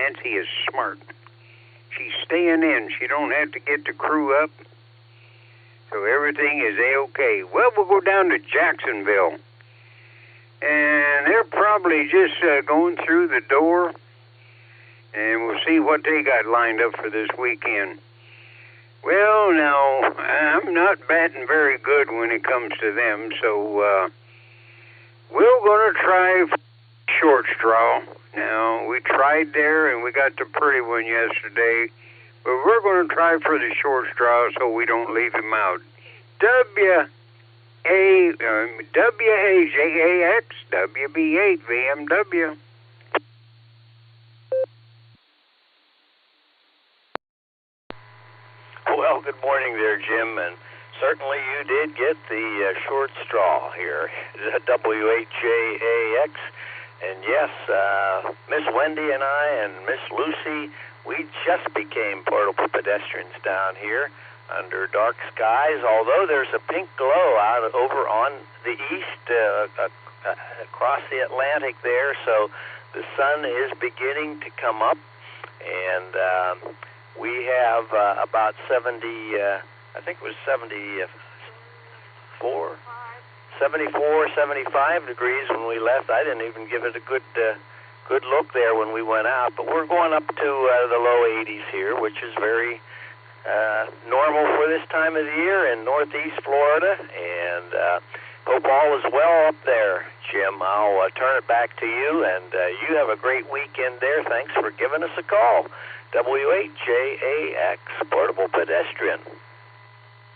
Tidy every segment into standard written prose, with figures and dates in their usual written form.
Nancy is smart. She's staying in. She don't have to get the crew up. So everything is A-okay. Well, we'll go down to Jacksonville. And they're probably just going through the door. And we'll see what they got lined up for this weekend. Well, now, I'm not batting very good when it comes to them, so we're going to try short straw. Now, we tried there, and we got the pretty one yesterday, but we're going to try for the short straw so we don't leave him out. WAJAX, WB8, VMW. Well, good morning there, Jim, and certainly you did get the short straw here, WHJAX, and yes, Miss Wendy and I and Miss Lucy, we just became portable pedestrians down here under dark skies, although there's a pink glow out over on the east, across the Atlantic there, so the sun is beginning to come up, and we have about 70, I think it was 74, 75 degrees when we left. I didn't even give it a good look there when we went out, but we're going up to the low 80s here, which is very normal for this time of the year in northeast Florida, and hope all is well up there, Jim. I'll turn it back to you, and you have a great weekend there. Thanks for giving us a call. W8JAX, Portable Pedestrian.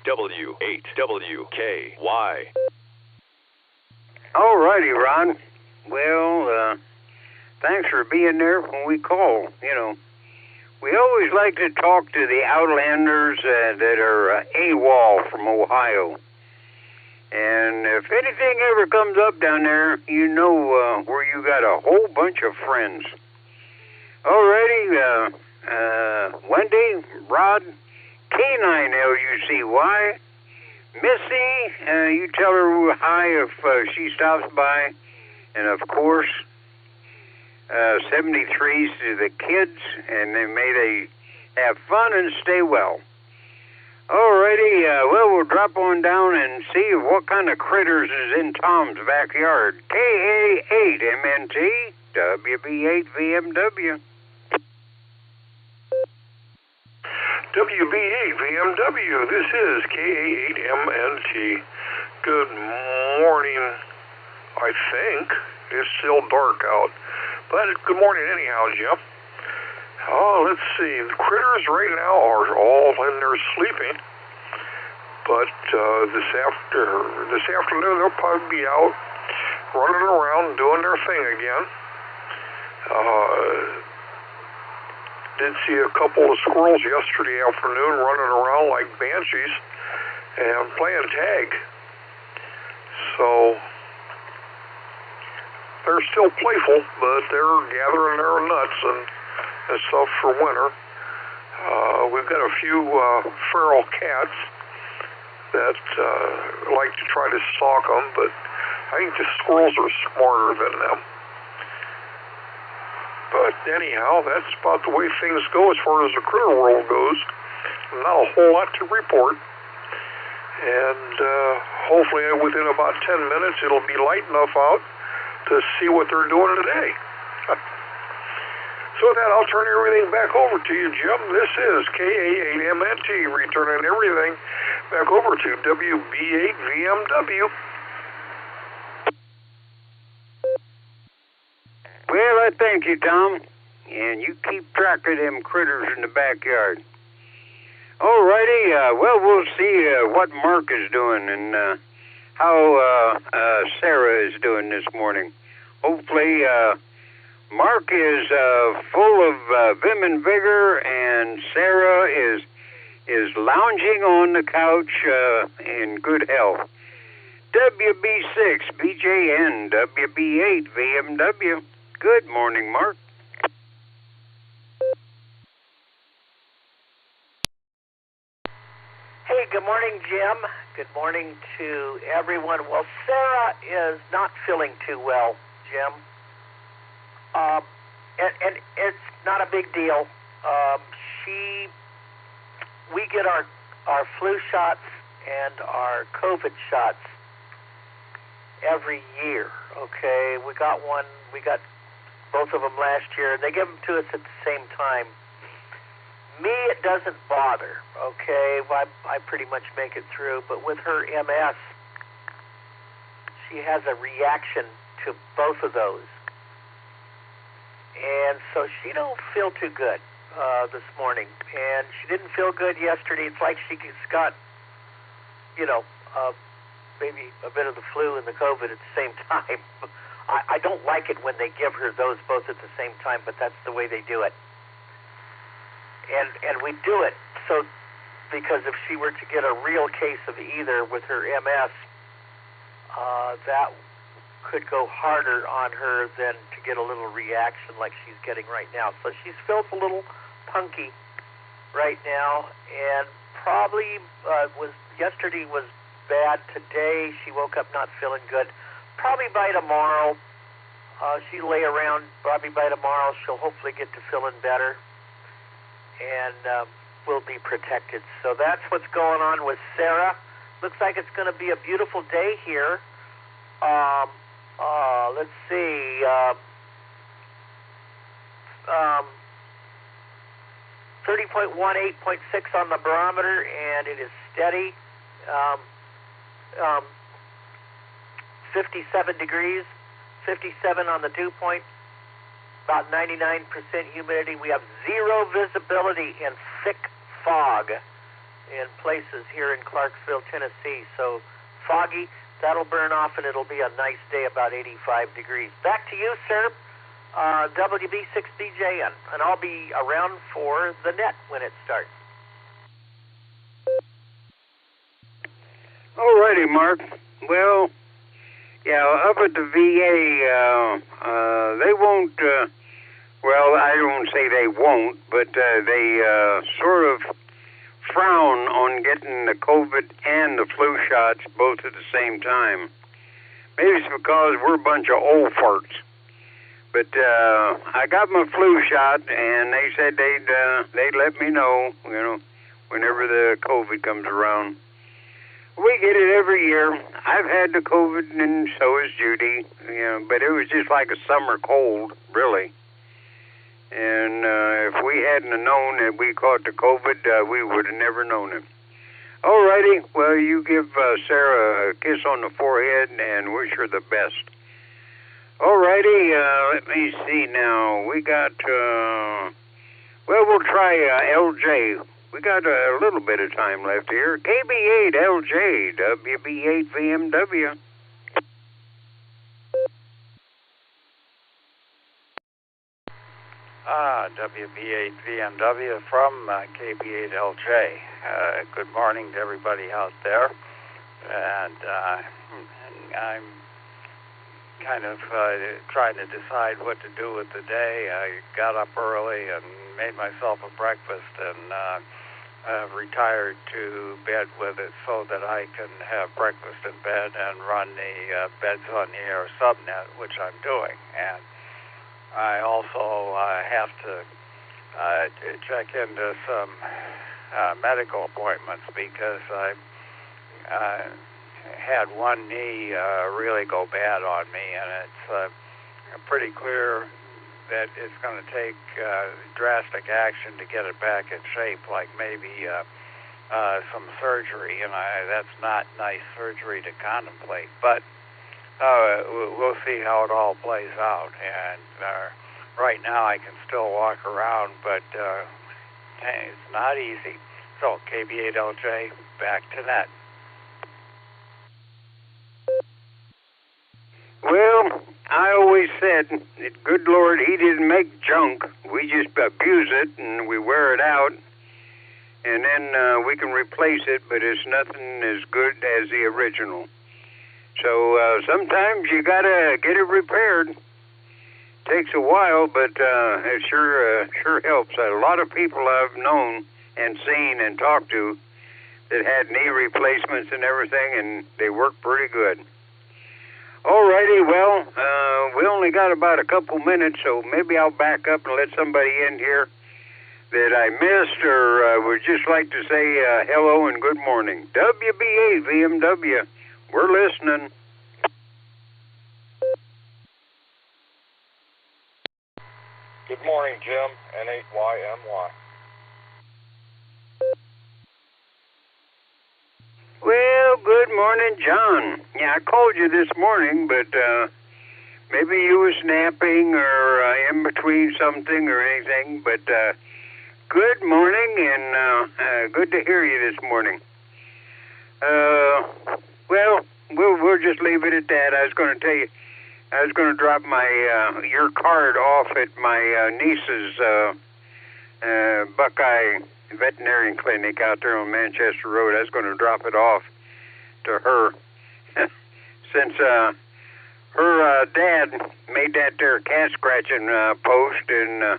W8WKY. All righty, Ron. Well, thanks for being there when we call. You know, we always like to talk to the Outlanders that are AWOL from Ohio. And if anything ever comes up down there, you know where you got a whole bunch of friends. Alrighty, Wendy, Rod, K9LUCY, Missy, you tell her hi if she stops by, and of course, 73s to the kids, and may they have fun and stay well. Alrighty, well, we'll drop on down and see what kind of critters is in Tom's backyard. KA8MNT, WB8VMW. WB8VMW, this is KA8MNT. Good morning, I think. It's still dark out, but good morning anyhow, Jim. Let's see, the critters right now are all in there sleeping, but this afternoon they'll probably be out running around doing their thing again. Did see a couple of squirrels yesterday afternoon running around like banshees and playing tag. So they're still playful, but they're gathering their nuts and stuff for winter. We've got a few feral cats that like to try to stalk them, but I think the squirrels are smarter than them. But anyhow, that's about the way things go as far as the critter world goes. Not a whole lot to report. And hopefully within about 10 minutes it'll be light enough out to see what they're doing today. So with that, I'll turn everything back over to you, Jim. This is KA8MNT, returning everything back over to WB8VMW. Well, I thank you, Tom. And you keep track of them critters in the backyard. Alrighty, well, we'll see what Mark is doing and how Sarah is doing this morning. Hopefully, Mark is full of vim and vigor, and Sarah is lounging on the couch in good health. WB6, BJN, WB8, VMW. Good morning, Mark. Hey, good morning, Jim. Good morning to everyone. Well, Sarah is not feeling too well, Jim. And it's not a big deal. We get our flu shots and our COVID shots every year, okay? We got both of them last year, and they give them to us at the same time. Me, it doesn't bother, okay? I pretty much make it through, but with her MS, she has a reaction to both of those. And so she don't feel too good this morning, and she didn't feel good yesterday. It's like she's got, maybe a bit of the flu and the COVID at the same time. I don't like it when they give her those both at the same time, but that's the way they do it. And we do it so because if she were to get a real case of either with her MS, that could go harder on her than to get a little reaction like she's getting right now. So she feels a little punky right now, and probably yesterday was bad. Today she woke up not feeling good. Probably by tomorrow, she lay around. Probably by tomorrow she'll hopefully get to feeling better, and will be protected. So that's what's going on with Sarah. Looks like it's going to be a beautiful day here. Let's see. 30.1, 8.6 on the barometer, and it is steady. 57 degrees, 57 on the dew point, about 99% humidity. We have zero visibility and thick fog in places here in Clarksville, Tennessee. So foggy, that'll burn off, and it'll be a nice day, about 85 degrees. Back to you, sir. WB6BJN, and I'll be around for the net when it starts. All righty, Mark. Well, yeah, up at the VA, they won't, well, I don't say they won't, but they sort of frown on getting the COVID and the flu shots both at the same time. Maybe it's because we're a bunch of old farts. But I got my flu shot, and they said they'd let me know, whenever the COVID comes around. We get it every year. I've had the COVID, and so has Judy. But it was just like a summer cold, really. And if we hadn't known that we caught the COVID, we would have never known it. All righty. Well, you give Sarah a kiss on the forehead and wish her the best. All righty. Let me see now. We got, we'll try LJ. We got a little bit of time left here. KB8LJ, WB8VMW. WB8VMW from KB8LJ. Good morning to everybody out there. And I'm kind of trying to decide what to do with the day. I got up early and made myself a breakfast and retired to bed with it so that I can have breakfast in bed and run the Beds on the Air subnet, which I'm doing. And I also have to check into some medical appointments because I had one knee really go bad on me, and it's pretty clear that it's going to take drastic action to get it back in shape, like maybe some surgery, and that's not nice surgery to contemplate. But we'll see how it all plays out. And right now I can still walk around, but it's not easy. So KB8LJ, back to net. Well, I always said that, good Lord, he didn't make junk. We just abuse it and we wear it out, and then we can replace it, but it's nothing as good as the original. So sometimes you gotta get it repaired. Takes a while, but it sure helps. A lot of people I've known and seen and talked to that had knee replacements and everything, and they work pretty good. All righty, well, we only got about a couple minutes, so maybe I'll back up and let somebody in here that I missed or would just like to say hello and good morning. WBA VMW, we're listening. Good morning, Jim, N8YMY. Well, good morning, John. Yeah, I called you this morning, but maybe you were napping or in between something or anything, but good morning and good to hear you this morning. Well, we'll just leave it at that. I was going to tell you, I was going to drop my your card off at my niece's Buckeye Veterinarian Clinic out there on Manchester Road. I was going to drop it off to her since her dad made that there cat scratching post and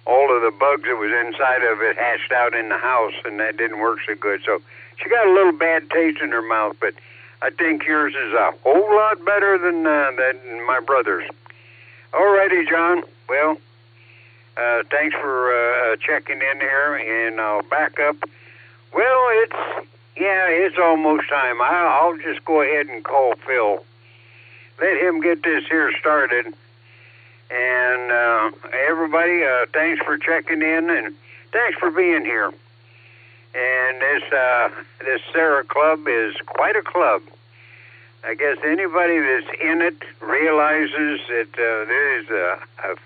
all of the bugs that was inside of it hatched out in the house, and that didn't work so good. So she got a little bad taste in her mouth, but I think yours is a whole lot better than my brother's. All righty, John. Well, thanks for checking in here, and I'll back up. Well, it's almost time. I'll just go ahead and call Phil. Let him get this here started. And everybody, thanks for checking in, and thanks for being here. And this Sarah Club is quite a club. I guess anybody that's in it realizes that there is a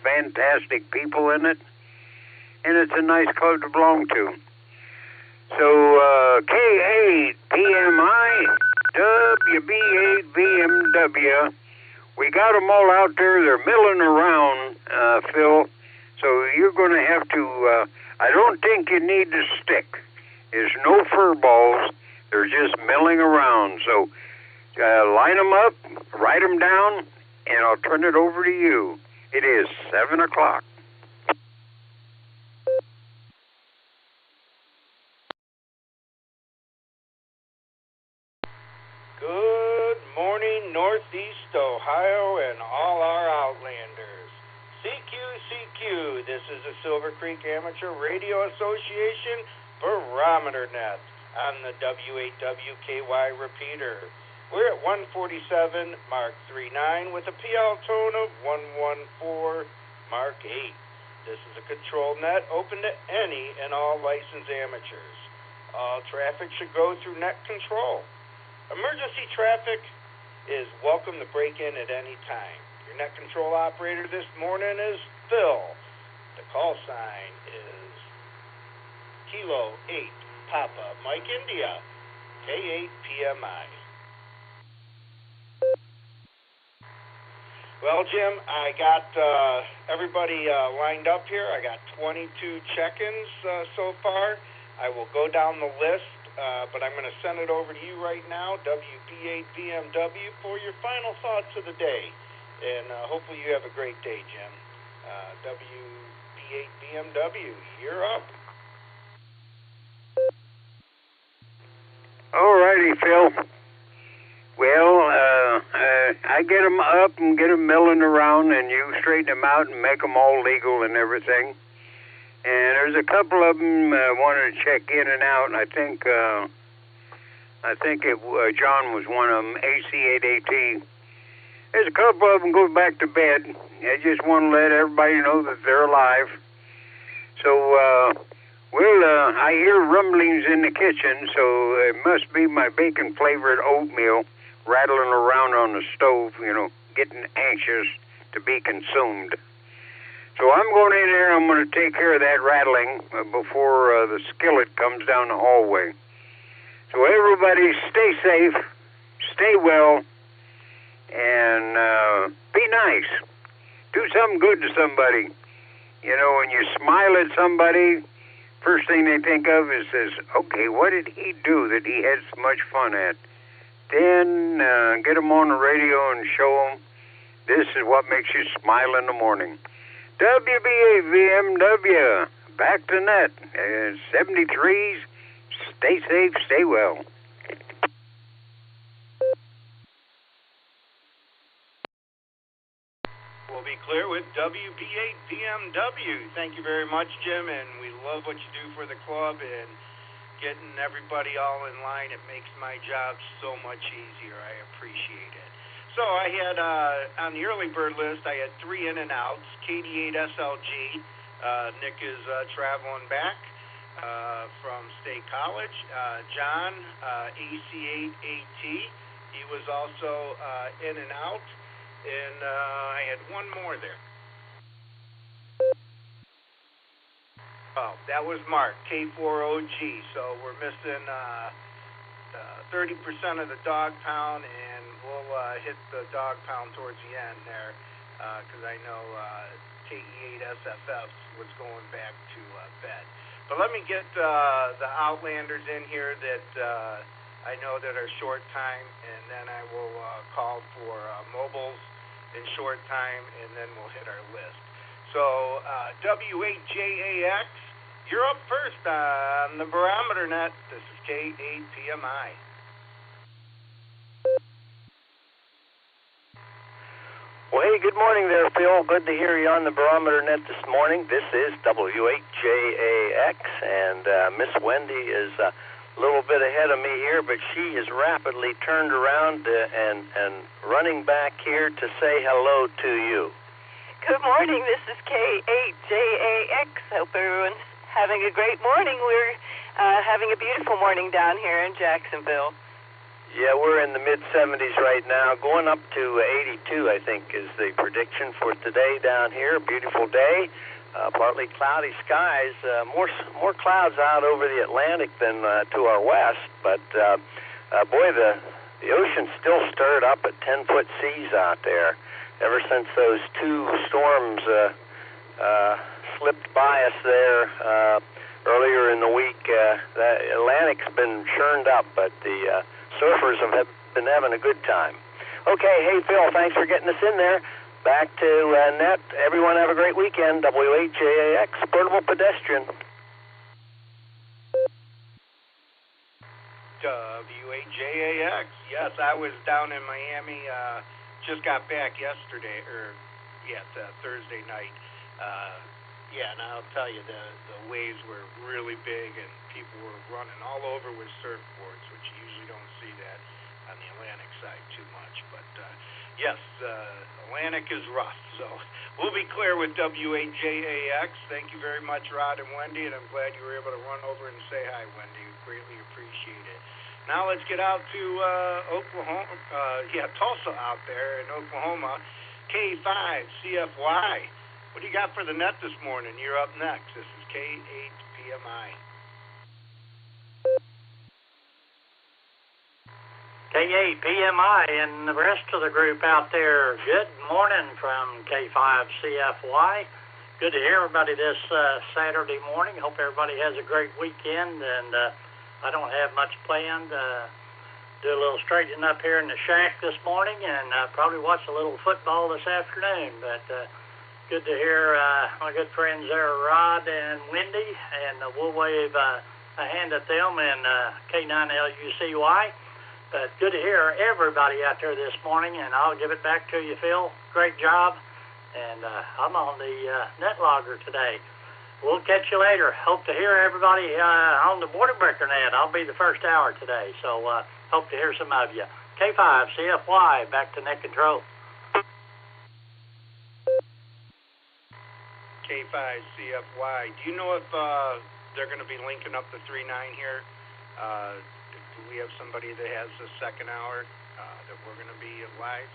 fantastic people in it, and it's a nice club to belong to. So K8PMI WB8VMW, we got them all out there. They're milling around, Phil. So you're going to have to. I don't think you need to stick. There's no fur balls. They're just milling around. So line them up, write them down, and I'll turn it over to you. It is 7 o'clock. Good morning, Northeast Ohio and all our Outlanders. CQ, this is the Silvercreek Amateur Radio Association Barometer Net on the W8WKY repeater. We're at 147 Mark 39 with a PL tone of 114 Mark 8. This is a control net open to any and all licensed amateurs. All traffic should go through net control. Emergency traffic is welcome to break in at any time. Your net control operator this morning is Phil. The call sign is Kilo 8 Papa Mike India, K8PMI. Well, Jim, I got everybody lined up here. I got 22 check-ins so far. I will go down the list, but I'm going to send it over to you right now, WB8VMW, for your final thoughts of the day. And hopefully you have a great day, Jim. WB8VMW, you're up. All righty, Phil. Well, I get them up and get them milling around, and you straighten them out and make them all legal and everything. And there's a couple of them wanted to check in and out, and I think John was one of them, AC8AT. There's a couple of them go back to bed. I just want to let everybody know that they're alive. So, I hear rumblings in the kitchen, so it must be my bacon-flavored oatmeal rattling around on the stove, getting anxious to be consumed. So I'm going in there, I'm going to take care of that rattling before the skillet comes down the hallway. So everybody stay safe, stay well, and be nice. Do something good to somebody. When you smile at somebody, first thing they think of is, okay, what did he do that he had so much fun at? Then get them on the radio and show them this is what makes you smile in the morning. WBA-VMW, back to net. 73s, stay safe, stay well. clear with WB8PMW. Thank you very much, Jim, and we love what you do for the club and getting everybody all in line. It makes my job so much easier. I appreciate it. So I had, on the early bird list, I had 3 in and outs. KD8 SLG. Nick is traveling back from State College. John, AC8AT. He was also in and out. And I had one more there. Oh, that was Mark, K4OG. So we're missing 30% of the dog pound, and we'll hit the dog pound towards the end there, because I know KE8SFF was going back to bed. But let me get the Outlanders in here that I know that are short time, and then I will call for mobiles in short time, and then we'll hit our list. So W8JAX, you're up first on the Barometer Net. This is K8PMI. Well, hey, good morning there, Phil. Good to hear you on the Barometer Net this morning. This is W8JAX, and Miss Wendy is a little bit ahead of me here, but she has rapidly turned around and running back here to say hello to you. Good morning. This is K8JAX. Hope everyone's having a great morning. We're having a beautiful morning down here in Jacksonville. Yeah, we're in the mid-70s right now, going up to 82, I think, is the prediction for today down here. Beautiful day, partly cloudy skies. More clouds out over the Atlantic than to our west, but boy, the ocean's still stirred up at 10-foot seas out there. Ever since those 2 storms slipped by us there earlier in the week, the Atlantic's been churned up, but the surfers have been having a good time. Okay, hey, Phil, thanks for getting us in there. Back to net. Everyone have a great weekend. W8JAX, Portable Pedestrian. W8JAX. Yes, I was down in Miami. Just got back yesterday, Thursday night. And I'll tell you, the waves were really big, and people were running all over with surfboards, which you usually don't see that on the Atlantic side too much. But yes, Atlantic is rough. So we'll be clear with W8JAX. Thank you very much, Rod and Wendy, and I'm glad you were able to run over and say hi, Wendy. Greatly appreciate it. Now let's get out to Oklahoma. Tulsa out there in Oklahoma. K5CFY. What do you got for the net this morning? You're up next. This is K8PMI. K8PMI and the rest of the group out there. Good morning from K5CFY. Good to hear everybody this Saturday morning. Hope everybody has a great weekend, and I don't have much planned. Do a little straightening up here in the shack this morning, and probably watch a little football this afternoon. But good to hear my good friends there, Rod and Wendy, and we'll wave a hand at them and K9LUCY. But good to hear everybody out there this morning, and I'll give it back to you, Phil. Great job, and I'm on the net logger today. We'll catch you later. Hope to hear everybody on the Barometer Net. I'll be the first hour today, so hope to hear some of you. K5CFY, back to net control. K5CFY. Do you know if they're going to be linking up the 3.9 here? Do we have somebody that has the second hour that we're going to be live?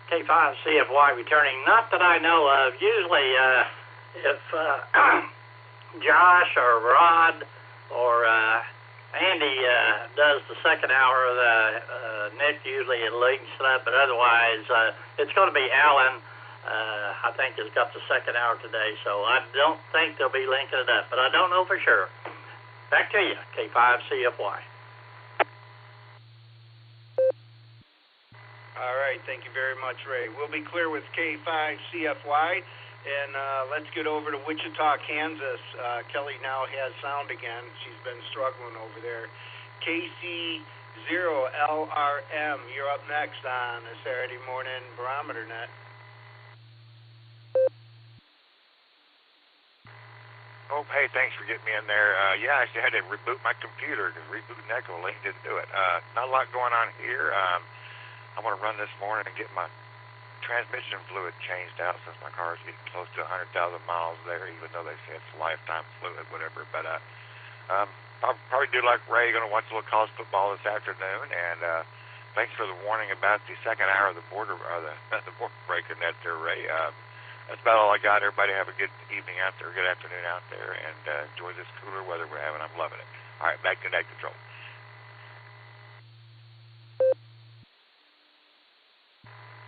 K5CFY returning. Not that I know of. Usually, if Josh or Rod or Andy does the second hour of the Nick usually it links it up, but otherwise it's going to be Alan. I think has got the second hour today, so I don't think they'll be linking it up, but I don't know for sure. Back to you, K5CFY. All right, thank you very much, Ray. We'll be clear with K5CFY, and let's get over to Wichita, Kansas. Kelly now has sound again. She's been struggling over there. KC K80LRM. You're up next on the Saturday morning Barometer Net. Oh, hey, thanks for getting me in there. Yeah, I actually had to reboot my computer because rebooting EchoLink didn't do it. Not a lot going on here. I want to run this morning and get my transmission fluid changed out since my car's getting close to 100,000 miles there, even though they say it's lifetime fluid, whatever. But I'll probably do like Ray, going to watch a little college football this afternoon. And thanks for the warning about the second hour of the border breaker net there, Ray. That's about all I got. Everybody have a good evening out there, good afternoon out there, and enjoy this cooler weather we're having. I'm loving it. All right, back to net control.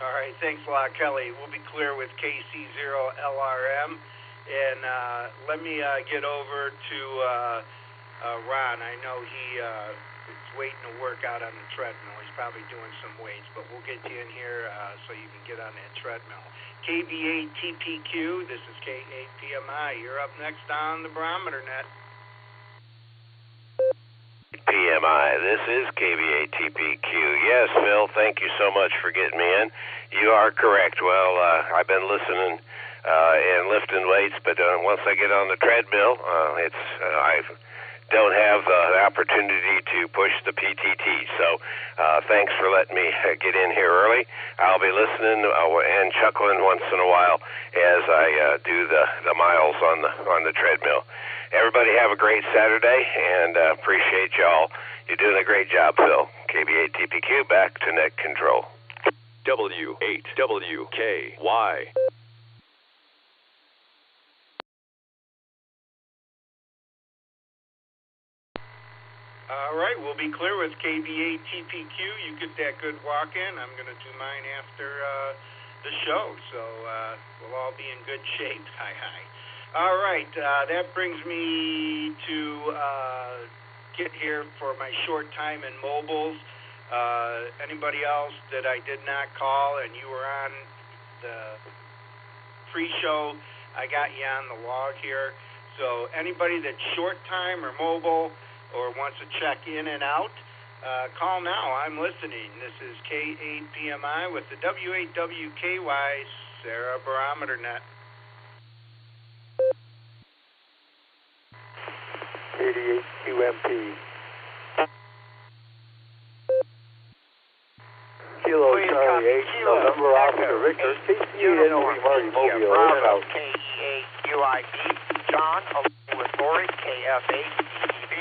All right, thanks a lot, Kelly. We'll be clear with KC0LRM. And let me get over to Ron. I know he is waiting to work out on the treadmill. He's probably doing some weights, but we'll get you in here so you can get on that treadmill. KV8TPQ, this is K8PMI. You're up next on the Barometer Net. PMI, this is KV8TPQ. Yes, Phil, thank you so much for getting me in. You are correct. Well, I've been listening and lifting weights, but once I get on the treadmill, I don't have the opportunity to push the PTT. So thanks for letting me get in here early. I'll be listening and chuckling once in a while as I do the miles on the treadmill. Everybody have a great Saturday, and appreciate y'all. You're doing a great job, Phil. KV8TPQ, back to net control. W8WKY. All right, we'll be clear with KV8TPQ. You get that good walk in. I'm going to do mine after the show, so we'll all be in good shape. Hi. All right, that brings me to get here for my short time in mobiles. Anybody else that I did not call and you were on the pre-show, I got you on the log here. So anybody that's short time or mobile or wants to check in and out, call now. I'm listening. This is K8PMI with the W8WKY Sarah Barometer Net. 88 QMP. Kilo Charlie 8, November Alpha Victor, KC8NOV Marty Mobile, in and out. KE8UID, John, along with Lori, KF8DEB.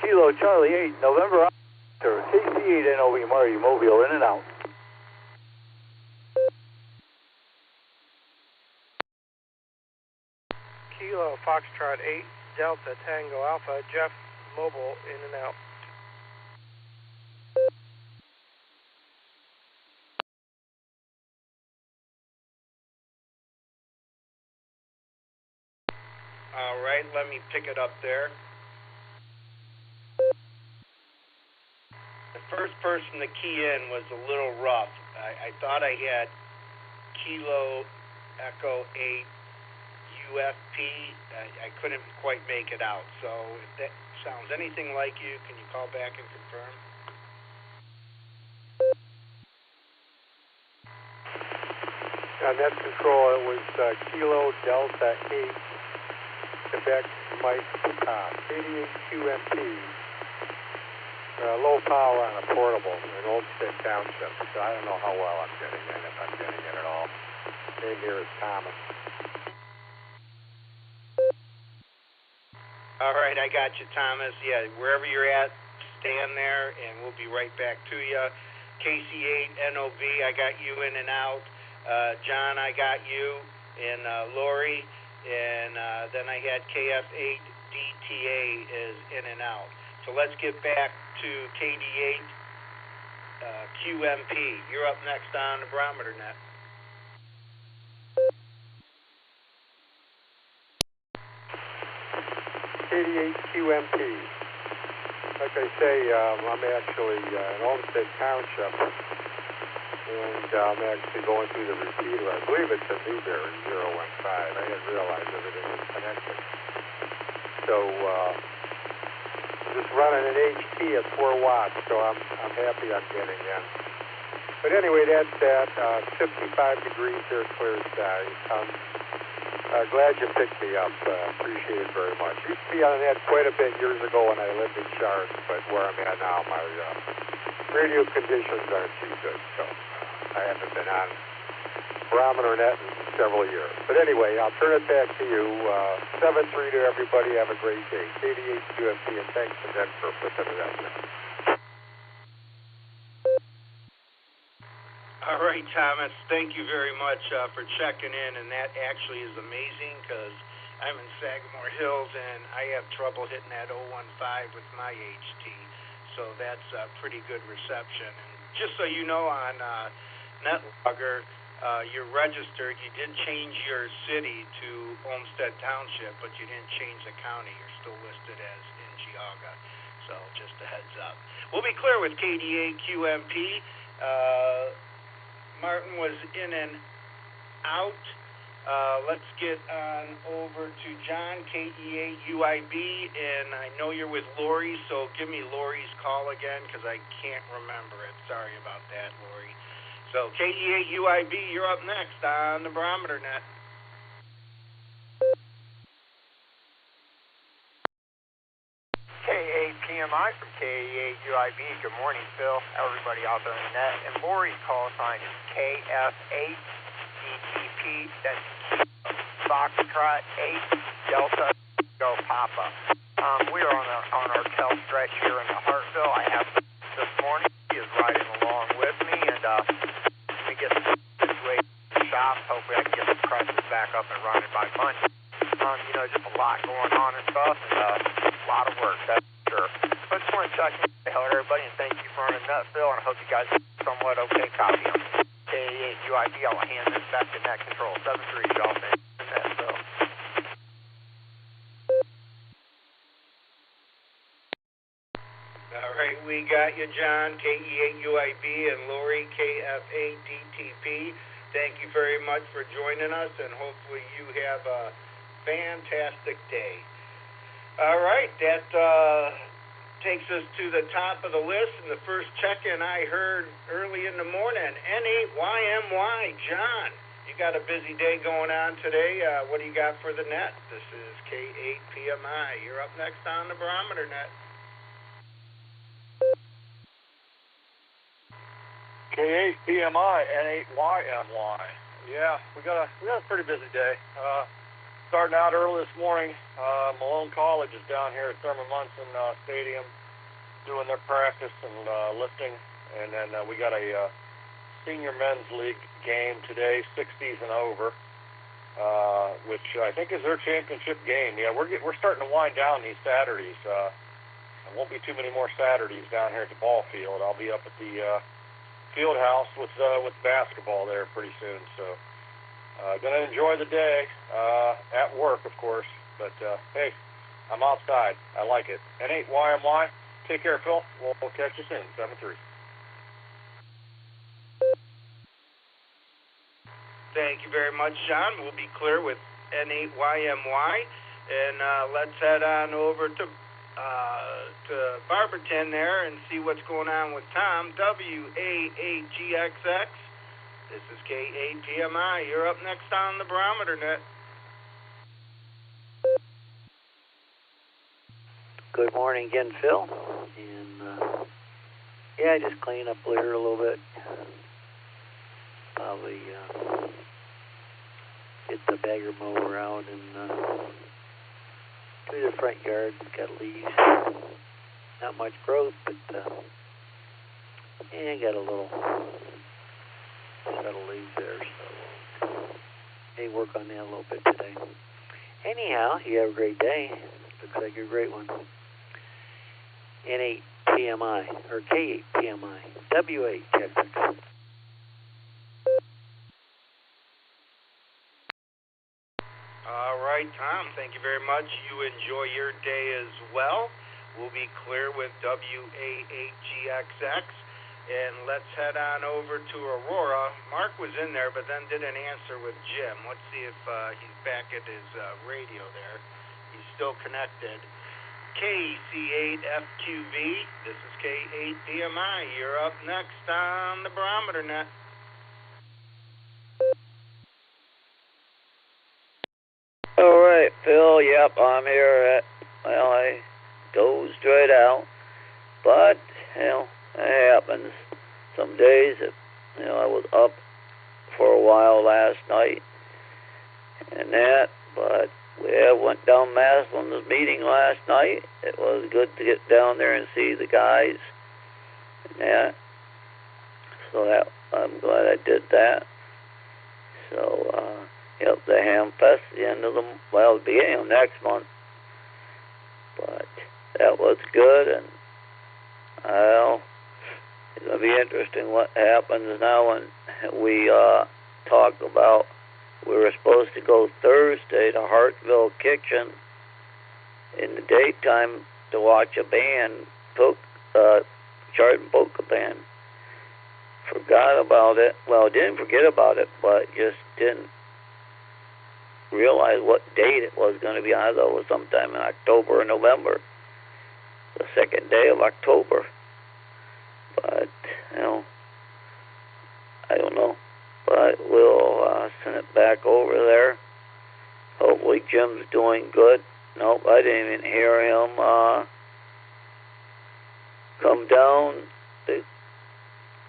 Kilo Charlie 8, November Alpha Victor, KC8NOV Marty Mobile, in and out. Kilo Foxtrot 8, Delta Tango Alpha, Jeff Mobile, in and out. All right, let me pick it up there. The first person to key in was a little rough. I thought I had Kilo Echo 8 UFP. I couldn't quite make it out. So if that sounds anything like you, can you call back and confirm? On net control, it was Kilo Delta 8, Quebec Mike, 88 QMP. Low power on a portable in Olmsted Township. So I don't know how well I'm getting in, if I'm getting in at all. Name here is Thomas. All right, I got you, Thomas. Yeah, wherever you're at, stand there, and we'll be right back to you. KC8NOV, I got you in and out. John, I got you, and Lori, and then I had KF8DTA is in and out. So let's get back to KD8 QMP. You're up next on the Barometer Net. KD8 QMP. Like I say, I'm actually in Olmsted Township, and I'm actually going through the repeater. I believe it's a Newberry 015. I didn't realize everything was connected. So just running an HT at 4 watts, so I'm happy I'm getting in. But anyway, that's that. 55 degrees here, clear skies. Glad you picked me up. Appreciate it very much. Used to be on that quite a bit years ago when I lived in Charlotte, but where I'm at now, my radio conditions aren't too good, so I haven't been on Barometer Net in several years. But anyway, I'll turn it back to you. 7-3 to everybody. Have a great day. KD8 QFP, and thanks again for listening to that. All right, Thomas, thank you very much for checking in, and that actually is amazing because I'm in Sagamore Hills, and I have trouble hitting that 015 with my HT, so that's a pretty good reception. And just so you know, on NetLogger, you're registered. You did change your city to Olmsted Township, but you didn't change the county. You're still listed as in Geauga, so just a heads up. We'll be clear with KDA QMP. Martin was in and out. Let's get on over to John, KEA UIB, and I know you're with Lori, so give me Lori's call again because I can't remember it. Sorry about that, Lori. So KEA UIB, you're up next on the Barometer Net. KAPMI from KEA UIB. Good morning, Phil. Everybody out there in the net. And Lori's call sign is KF8DTP. That's Foxtrot 8 Delta Go Papa. We are on our tail stretch here in the Hartville. I have this morning. He is riding along with me, and let me get this way to the shop. Hopefully I can get the presses back up and running by Monday. Just a lot going on and stuff, and a lot of work, that's for sure. But I just want to check in, say hello to everybody, and thank you for running that, Phil, and I hope you guys have somewhat okay copy on KA8 UIB. I'll hand this back to Net Control. 7-3, y'all. Net, Phil. All right, we got you, John, KE8 UIB, and Lori, KF8DTP. Thank you very much for joining us, and hopefully you have a fantastic day. All right, that takes us to the top of the list, and the first check-in I heard early in the morning, N8YMY. John, you got a busy day going on today. What do you got for the net? This is K8PMI. You're up next on the Barometer Net. K8PMI, N8YMY. Yeah, we got a pretty busy day. Starting out early this morning, Malone College is down here at Thurman Munson Stadium doing their practice and lifting, and then we got a senior men's league game today, 60s and over, which I think is their championship game. Yeah, we're starting to wind down these Saturdays. There won't be too many more Saturdays down here at the ball field. I'll be up at the field house with basketball there pretty soon, so. Going to enjoy the day at work, of course, but hey, I'm outside. I like it. N8YMY, take care, Phil. We'll catch you soon. 7-3. Thank you very much, John. We'll be clear with N8YMY, and let's head on over to Barberton there and see what's going on with Tom, WA8GXX. This is K8PMI. You're up next on the Barometer Net. Good morning again, Phil. And yeah, just clean up litter a little bit. Probably get the bagger mower out and to the front yard. Got leaves. Not much growth, but yeah, got a little set of leaves there, so may work on that a little bit today. Anyhow, you have a great day. Looks like a great one. N8PMI, or K8PMI, W8GXX. All right, Tom, thank you very much. You enjoy your day as well. We'll be clear with WA8GXX. And let's head on over to Aurora. Mark was in there, but then didn't answer with Jim. Let's see if he's back at his radio there. He's still connected. KC8FQV, this is K8PMI. You're up next on the Barometer Net. All right, Phil. Yep, I'm here. I dozed right out, but it happens. Some days, I was up for a while last night, and that. But we went down Maslin's meeting last night. It was good to get down there and see the guys, and that. So I'm glad I did that. So. Yep, the Ham Fest, the end of the beginning of next month. But that was good, and it's gonna be interesting what happens now when we talk about. We were supposed to go Thursday to Hartville Kitchen in the daytime to watch a band, Chart Polka Band. Forgot about it. Well, didn't forget about it, but just didn't realize what date it was going to be. I thought it was sometime in October or November, the second day of October. But, I don't know. But we'll send it back over there. Hopefully Jim's doing good. Nope, I didn't even hear him come down to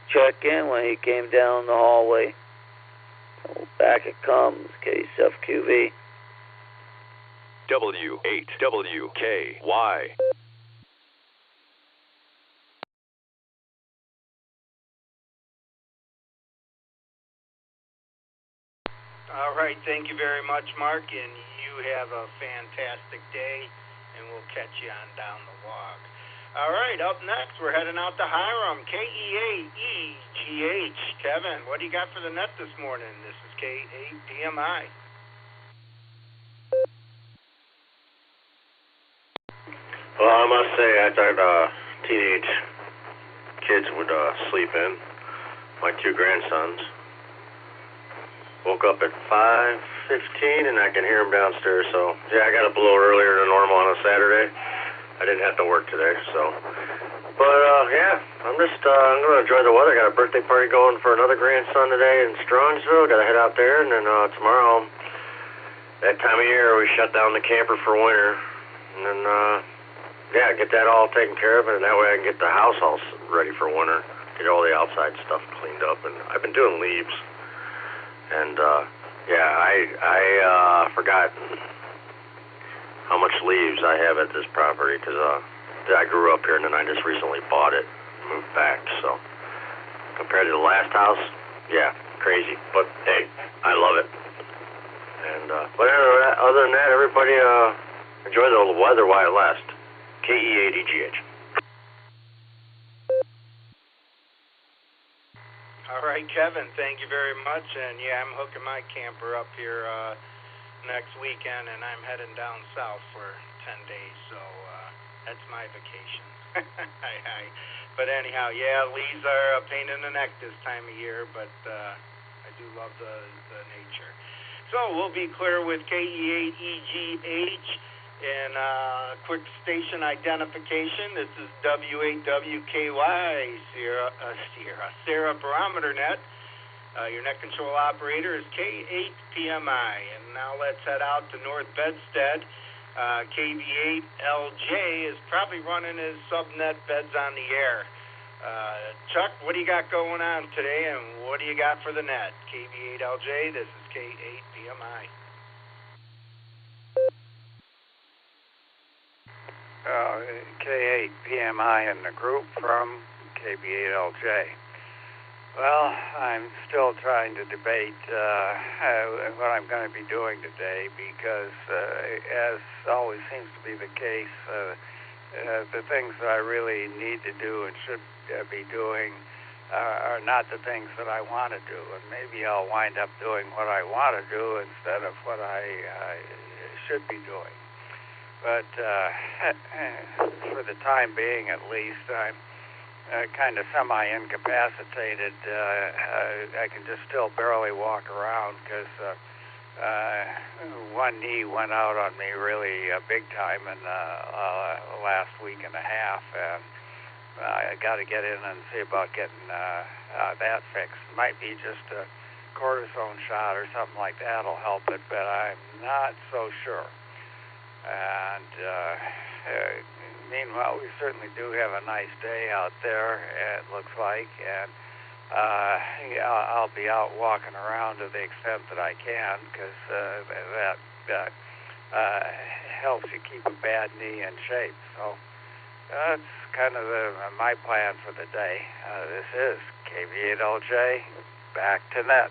check in when he came down the hallway. Back it comes, KSFQV. W8WKY. All right, thank you very much, Mark, and you have a fantastic day, and we'll catch you on down the log. All right, up next, we're heading out to Hiram, KEAEGH. Kevin, what do you got for the net this morning? This is K8PMI. Well, I must say, I thought teenage kids would sleep in. My two grandsons. Woke up at 5:15, and I can hear them downstairs. So, yeah, I got up a little earlier than normal on a Saturday. I didn't have to work today, so. But, yeah, I'm going to enjoy the weather. Got a birthday party going for another grandson today in Strongsville. Got to head out there, and then tomorrow, that time of year, we shut down the camper for winter. And then, yeah, get that all taken care of, and that way I can get the house all ready for winter. Get all the outside stuff cleaned up, and I've been doing leaves. And, yeah, I forgot how much leaves I have at this property, because I grew up here and then I just recently bought it and moved back. So compared to the last house, yeah, crazy. But hey, I love it. And but other than that, everybody enjoy the weather while it lasts. KEADGH. All right, Kevin, thank you very much. And yeah, I'm hooking my camper up here next weekend, and I'm heading down south for 10 days, so that's my vacation. But anyhow, yeah, leaves are a pain in the neck this time of year, but I do love the nature. So we'll be clear with KE8EGH and quick station identification. This is W8WKY Sierra Barometer Net. Your net control operator is K8PMI. And now let's head out to North Bedstead. KV8LJ is probably running his subnet beds on the air. Chuck, what do you got going on today, and what do you got for the net? KV8LJ, this is K8PMI. K8PMI in the group from KB8LJ. Well, I'm still trying to debate what I'm going to be doing today because, as always seems to be the case, the things that I really need to do and should be doing are not the things that I want to do. And maybe I'll wind up doing what I want to do instead of what I should be doing. But for the time being, at least, I'm kind of semi-incapacitated. I can just still barely walk around because one knee went out on me really big time in last week and a half, and I got to get in and see about getting that fixed. Might be just a cortisone shot or something like that will help it, but I'm not so sure. And meanwhile, we certainly do have a nice day out there, it looks like, and I'll be out walking around to the extent that I can, because that helps you keep a bad knee in shape. So that's kind of my plan for the day. This is KV8LJ, back to net.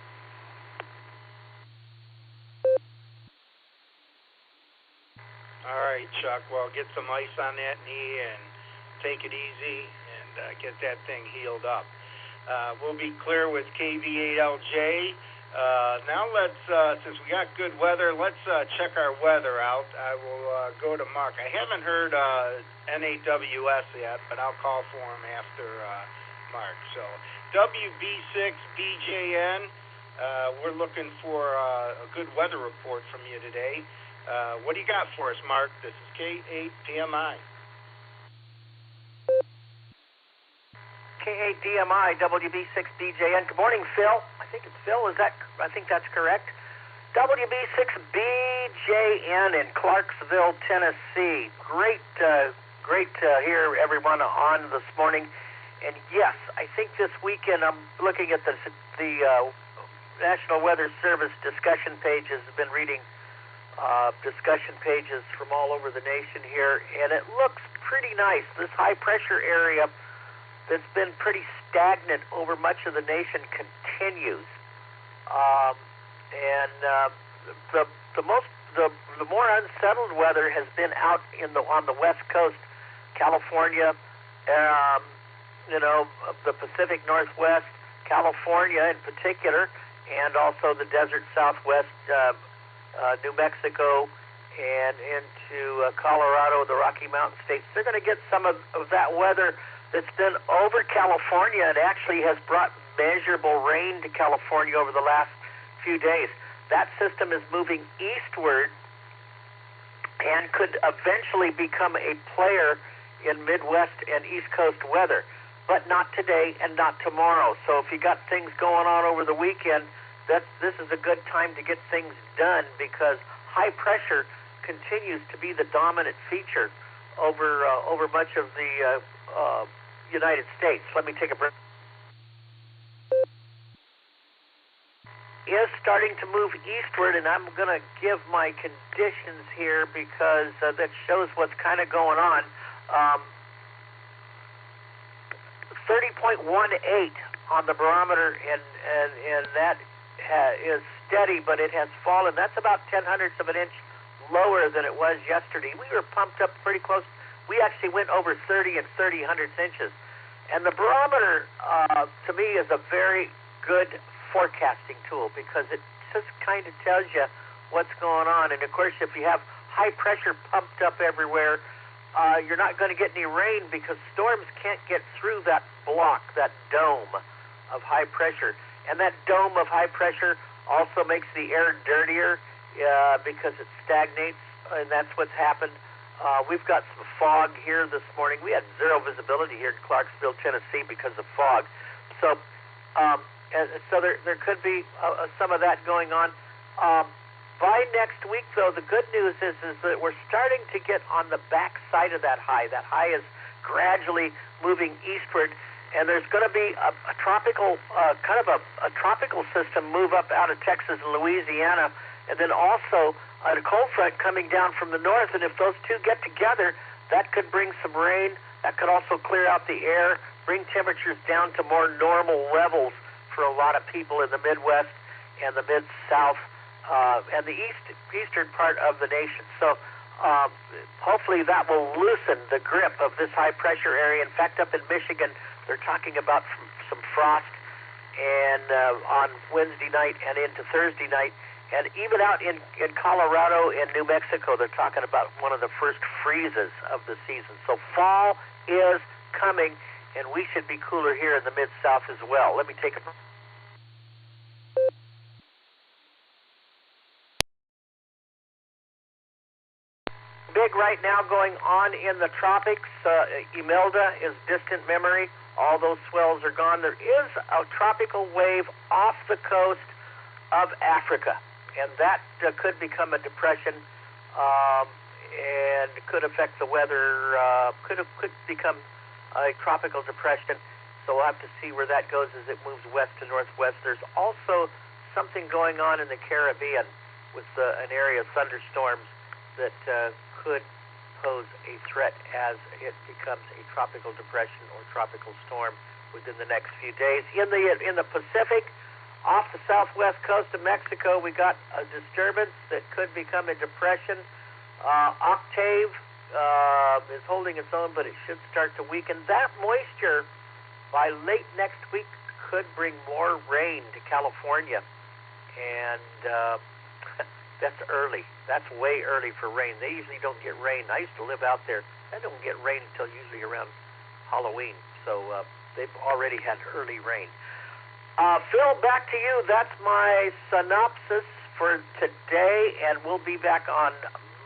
All right, Chuck. Well, get some ice on that knee and take it easy and get that thing healed up. We'll be clear with KV8LJ. Now let's, since we got good weather, let's check our weather out. I will go to Mark. I haven't heard NAWS yet, but I'll call for him after Mark. So WB6BJN, we're looking for a good weather report from you today. What do you got for us, Mark? This is K8PMI. K8DMI, WB6BJN. Good morning, Phil. I think it's Phil. I think that's correct. WB6BJN in Clarksville, Tennessee. Great to hear everyone on this morning. And yes, I think this weekend I'm looking at the National Weather Service discussion pages. I've been reading discussion pages from all over the nation here, and it looks pretty nice. This high pressure area that's been pretty stagnant over much of the nation continues, and the more unsettled weather has been out on the West Coast, California, the Pacific Northwest, California in particular, and also the desert Southwest, New Mexico, and into Colorado, the Rocky Mountain states. They're going to get some of that weather that's been over California and actually has brought measurable rain to California over the last few days. That system is moving eastward and could eventually become a player in Midwest and East Coast weather, but not today and not tomorrow. So if you got things going on over the weekend, this is a good time to get things done, because high pressure continues to be the dominant feature over much of the United States. Let me take a break. Is starting to move eastward, and I'm going to give my conditions here because that shows what's kind of going on. 30.18 on the barometer, and that is steady, but it has fallen. That's about 0.10 of an inch lower than it was yesterday. We were pumped up pretty close. We actually went over 30 and 30 hundredths inches. And the barometer, to me, is a very good forecasting tool, because it just kind of tells you what's going on. And, of course, if you have high pressure pumped up everywhere, you're not going to get any rain, because storms can't get through that block, that dome of high pressure. And that dome of high pressure also makes the air dirtier because it stagnates, and that's what's happened. We've got some fog here this morning. We had zero visibility here in Clarksville, Tennessee, because of fog. So there could be some of that going on. By next week, though, the good news is that we're starting to get on the back side of that high. That high is gradually moving eastward, and there's going to be a tropical, kind of a tropical system move up out of Texas and Louisiana, and then also a cold front coming down from the north. And if those two get together, that could bring some rain. That could also clear out the air, bring temperatures down to more normal levels for a lot of people in the Midwest and the Mid-South and the eastern part of the nation. So hopefully that will loosen the grip of this high-pressure area. In fact, up in Michigan, they're talking about some frost and on Wednesday night and into Thursday night. And even out in Colorado and New Mexico, they're talking about one of the first freezes of the season. So fall is coming, and we should be cooler here in the Mid-South as well. Let me take a break. big right now going on in the tropics. Imelda is distant memory. All those swells are gone. There is a tropical wave off the coast of Africa, and that could become a depression and could affect the weather, could become a tropical depression. So we'll have to see where that goes as it moves west to northwest. There's also something going on in the Caribbean with an area of thunderstorms that could pose a threat as it becomes a tropical depression or tropical storm within the next few days. In the Pacific, off the southwest coast of Mexico, we got a disturbance that could become a depression. Octave is holding its own, but it should start to weaken. That moisture by late next week could bring more rain to California, and that's early. That's way early for rain. They usually don't get rain. I used to live out there. They don't get rain until usually around Halloween, so they've already had early rain. Phil, back to you. That's my synopsis for today, and we'll be back on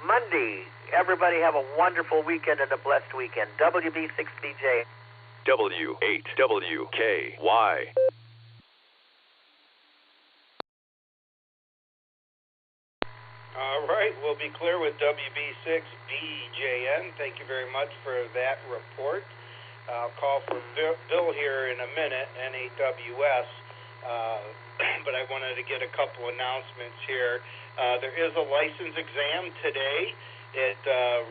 Monday. Everybody have a wonderful weekend and a blessed weekend. WB6BJ. W8WKY. All right, we'll be clear with WB6BJN. Thank you very much for that report. I'll call for Bill here in a minute, NAWS, but I wanted to get a couple announcements here. There is a license exam today at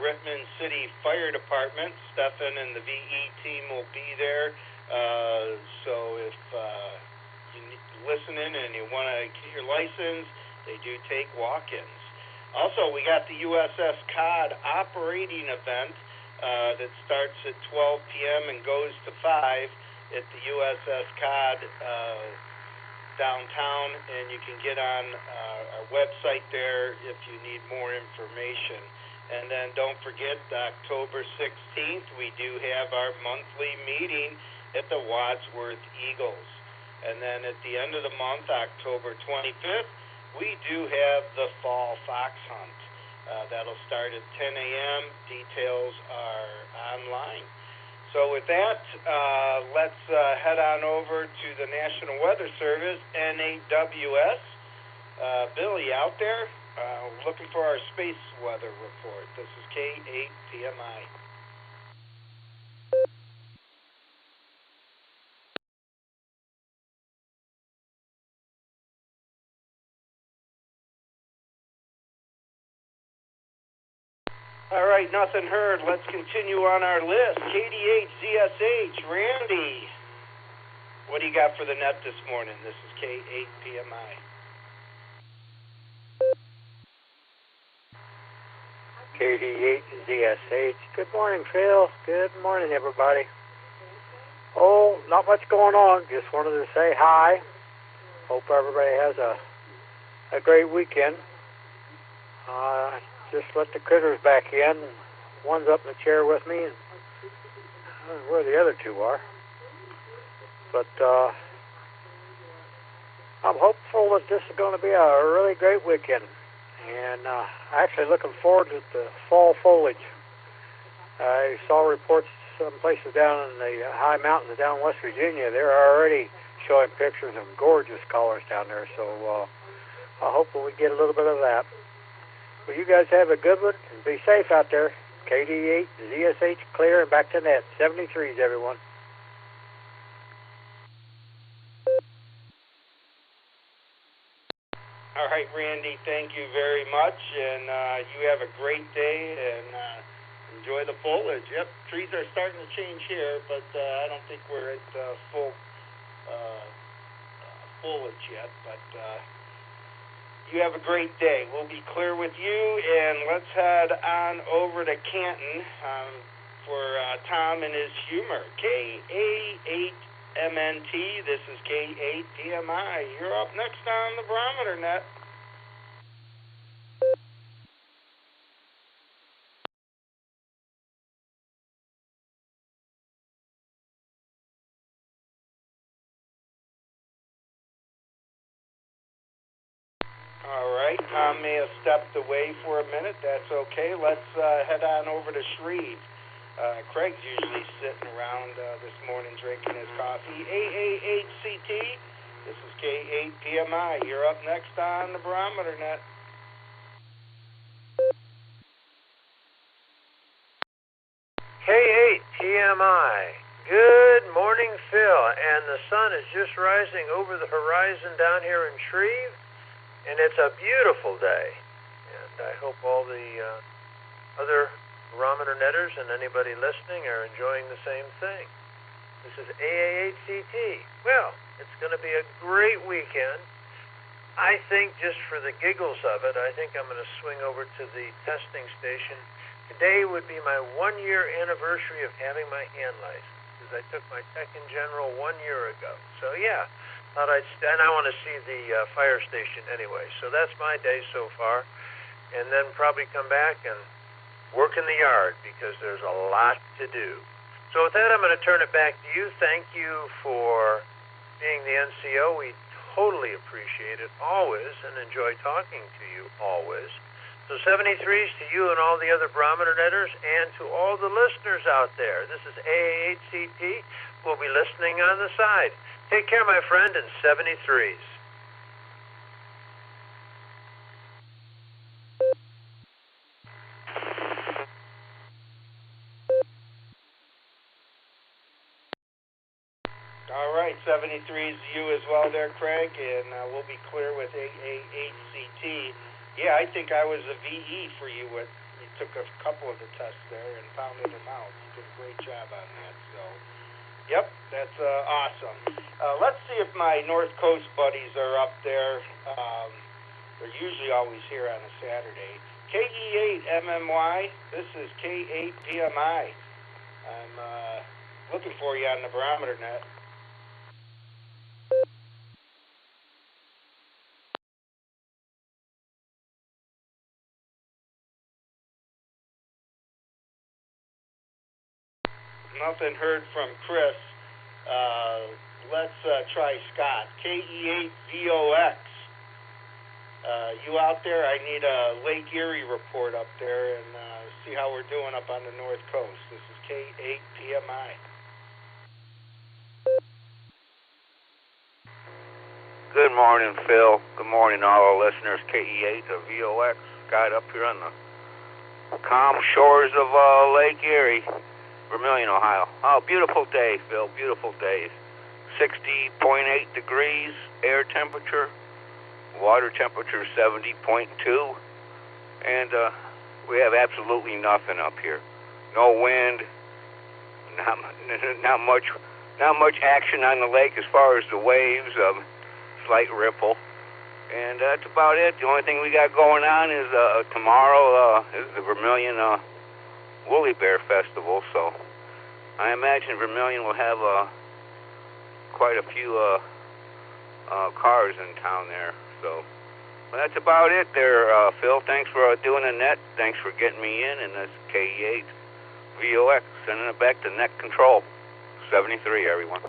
Rittman City Fire Department. Stefan and the VE team will be there, so if you're listening and you want to get your license, they do take walk-ins. Also, we got the USS Cod operating event that starts at 12 p.m. and goes to 5 at the USS Cod downtown, and you can get on our website there if you need more information. And then don't forget, October 16th, we do have our monthly meeting at the Wadsworth Eagles. And then at the end of the month, October 25th, we do have the Fall Fox Hunt. That'll start at 10 a.m. Details are online. So with that, let's head on over to the National Weather Service, NAWS. Bill, you out there? Looking for our space weather report. This is K8PMI. All right, nothing heard. Let's continue on our list. KD8ZSH, Randy. What do you got for the net this morning? This is K8PMI. KD8ZSH. Good morning, Phil. Good morning, everybody. Oh, not much going on. Just wanted to say hi. Hope everybody has a great weekend. Just let the critters back in. One's up in the chair with me, and I don't know where the other two are. But I'm hopeful that this is going to be a really great weekend. And actually looking forward to the fall foliage. I saw reports some places down in the high mountains down West Virginia. They're already showing pictures of gorgeous colors down there. So I hope we get a little bit of that. Well, you guys have a good one, and be safe out there. KD8, ZSH, clear, and back to net. 73s, everyone. All right, Randy, thank you very much, and you have a great day, and enjoy the foliage. Yep, trees are starting to change here, but I don't think we're at full foliage yet, but you have a great day. We'll be clear with you, and let's head on over to Canton for Tom and his humor. KA8MNT, this is K8PMI. You're up next on the Barometer Net. All right. Tom may have stepped away for a minute. That's okay. Let's head on over to Shreve. Craig's usually sitting around this morning drinking his coffee. AAHCT, this is K8PMI. You're up next on the Barometer Net. K8PMI. Good morning, Phil. And the sun is just rising over the horizon down here in Shreve, and it's a beautiful day. And I hope all the other barometer netters and anybody listening are enjoying the same thing. This is AAHCT. Well, it's going to be a great weekend. I think just for the giggles of it, I think I'm going to swing over to the testing station. Today would be my 1-year anniversary of having my hand license, because I took my Tech in General 1 year ago. So yeah, thought and I want to see the fire station anyway. So that's my day so far, and then probably come back and work in the yard because there's a lot to do. So with that, I'm going to turn it back to you. Thank you for being the NCO. We totally appreciate it always and enjoy talking to you always. So 73s to you and all the other barometer netters, and to all the listeners out there. This is AAHCT. We'll be listening on the side. Take care, my friend, and 73s. All right, 73s to you as well there, Craig, and we'll be clear with AAHCT. Yeah, I think I was a VE for you. You took a couple of the tests there and pounded them out. You did a great job on that. So, yep, that's awesome. Let's see if my North Coast buddies are up there. They're usually always here on a Saturday. KE8MMY, this is K8PMI. I'm looking for you on the Barometer Net. Nothing heard from Chris. Let's try Scott. KE8VOX. You out there? I need a Lake Erie report up there and see how we're doing up on the North Coast. This is K8PMI. Good morning, Phil. Good morning, all our listeners. KE8VOX. Scott up here on the calm shores of Lake Erie. Vermilion, Ohio. Oh, beautiful day, Phil. Beautiful day. 60.8 degrees air temperature. Water temperature 70.2. And we have absolutely nothing up here. No wind. Not much action on the lake as far as the waves. Slight ripple. And that's about it. The only thing we got going on is tomorrow is the Vermilion Woolly Bear Festival, so I imagine Vermilion will have quite a few cars in town there. So well, that's about it there, Phil. Thanks for doing the net. Thanks for getting me in, and that's KE8VOX. Sending it back to Net Control. 73, everyone.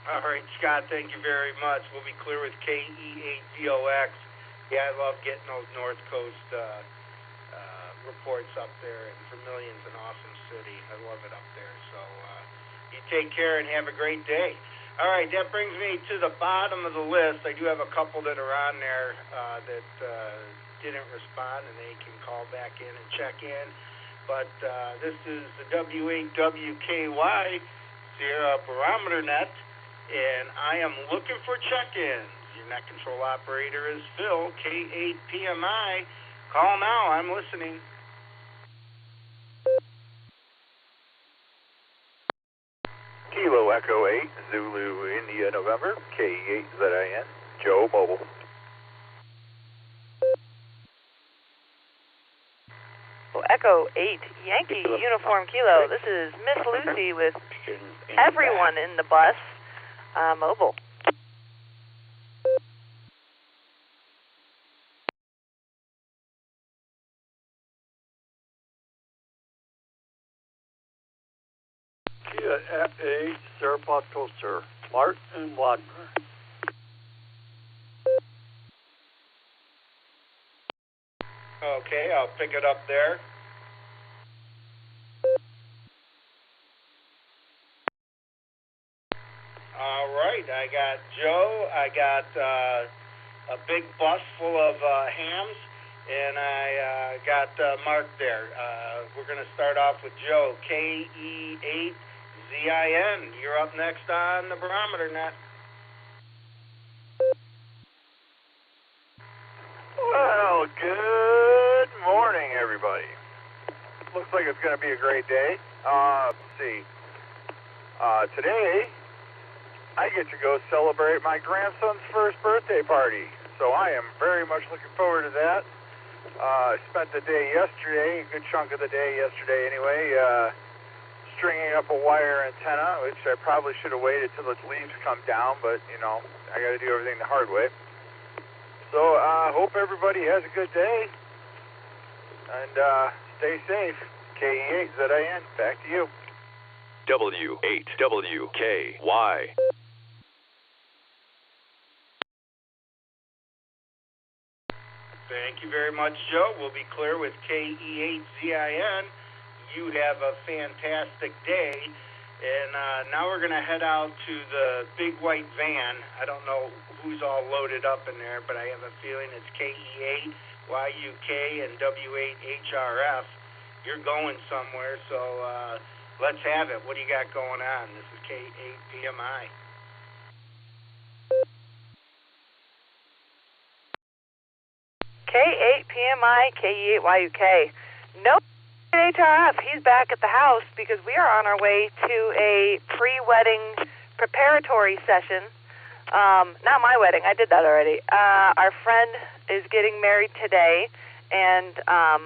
All right, Scott, thank you very much. We'll be clear with KE8VOX. Yeah, I love getting those North Coast reports up there, and Vermilion's an awesome city. I love it up there. So you take care and have a great day. All right, that brings me to the bottom of the list. I do have a couple that are on there that didn't respond, and they can call back in and check in. But this is the W8WKY Sierra Barometer Net, and I am looking for check-ins. Your net control operator is Phil, K8PMI. Call now. I'm listening. Kilo Echo 8, Zulu India November, K8ZIN, Joe Mobile. Echo 8, Yankee Uniform Kilo. This is Miss Lucy with everyone in the bus, mobile. Kia F8, Sarapot Coast, sir. Smart and Wagner. Okay, I'll pick it up there. All right, I got Joe. I got a big bus full of hams, and I got Mark there. We're going to start off with Joe, KE8ZIN. You're up next on the Barometer Net. Well, good morning, everybody. Looks like it's going to be a great day. Let's see. Today, I get to go celebrate my grandson's first birthday party, so I am very much looking forward to that. I spent the day yesterday, a good chunk of the day yesterday anyway, stringing up a wire antenna, which I probably should have waited till the leaves come down, but, you know, I got to do everything the hard way. So I hope everybody has a good day, and stay safe. KE8ZIN, back to you. W8WKY. Thank you very much, Joe. We'll be clear with KE8ZIN. You have a fantastic day. And now we're going to head out to the big white van. I don't know who's all loaded up in there, but I have a feeling it's KE8, YUK, and W8HRF. You're going somewhere, so let's have it. What do you got going on? This is K8PMI. K8PMI, KE8YUK. Nope. HRF, he's back at the house because we are on our way to a pre-wedding preparatory session. Not my wedding, I did that already. Our friend is getting married today, and I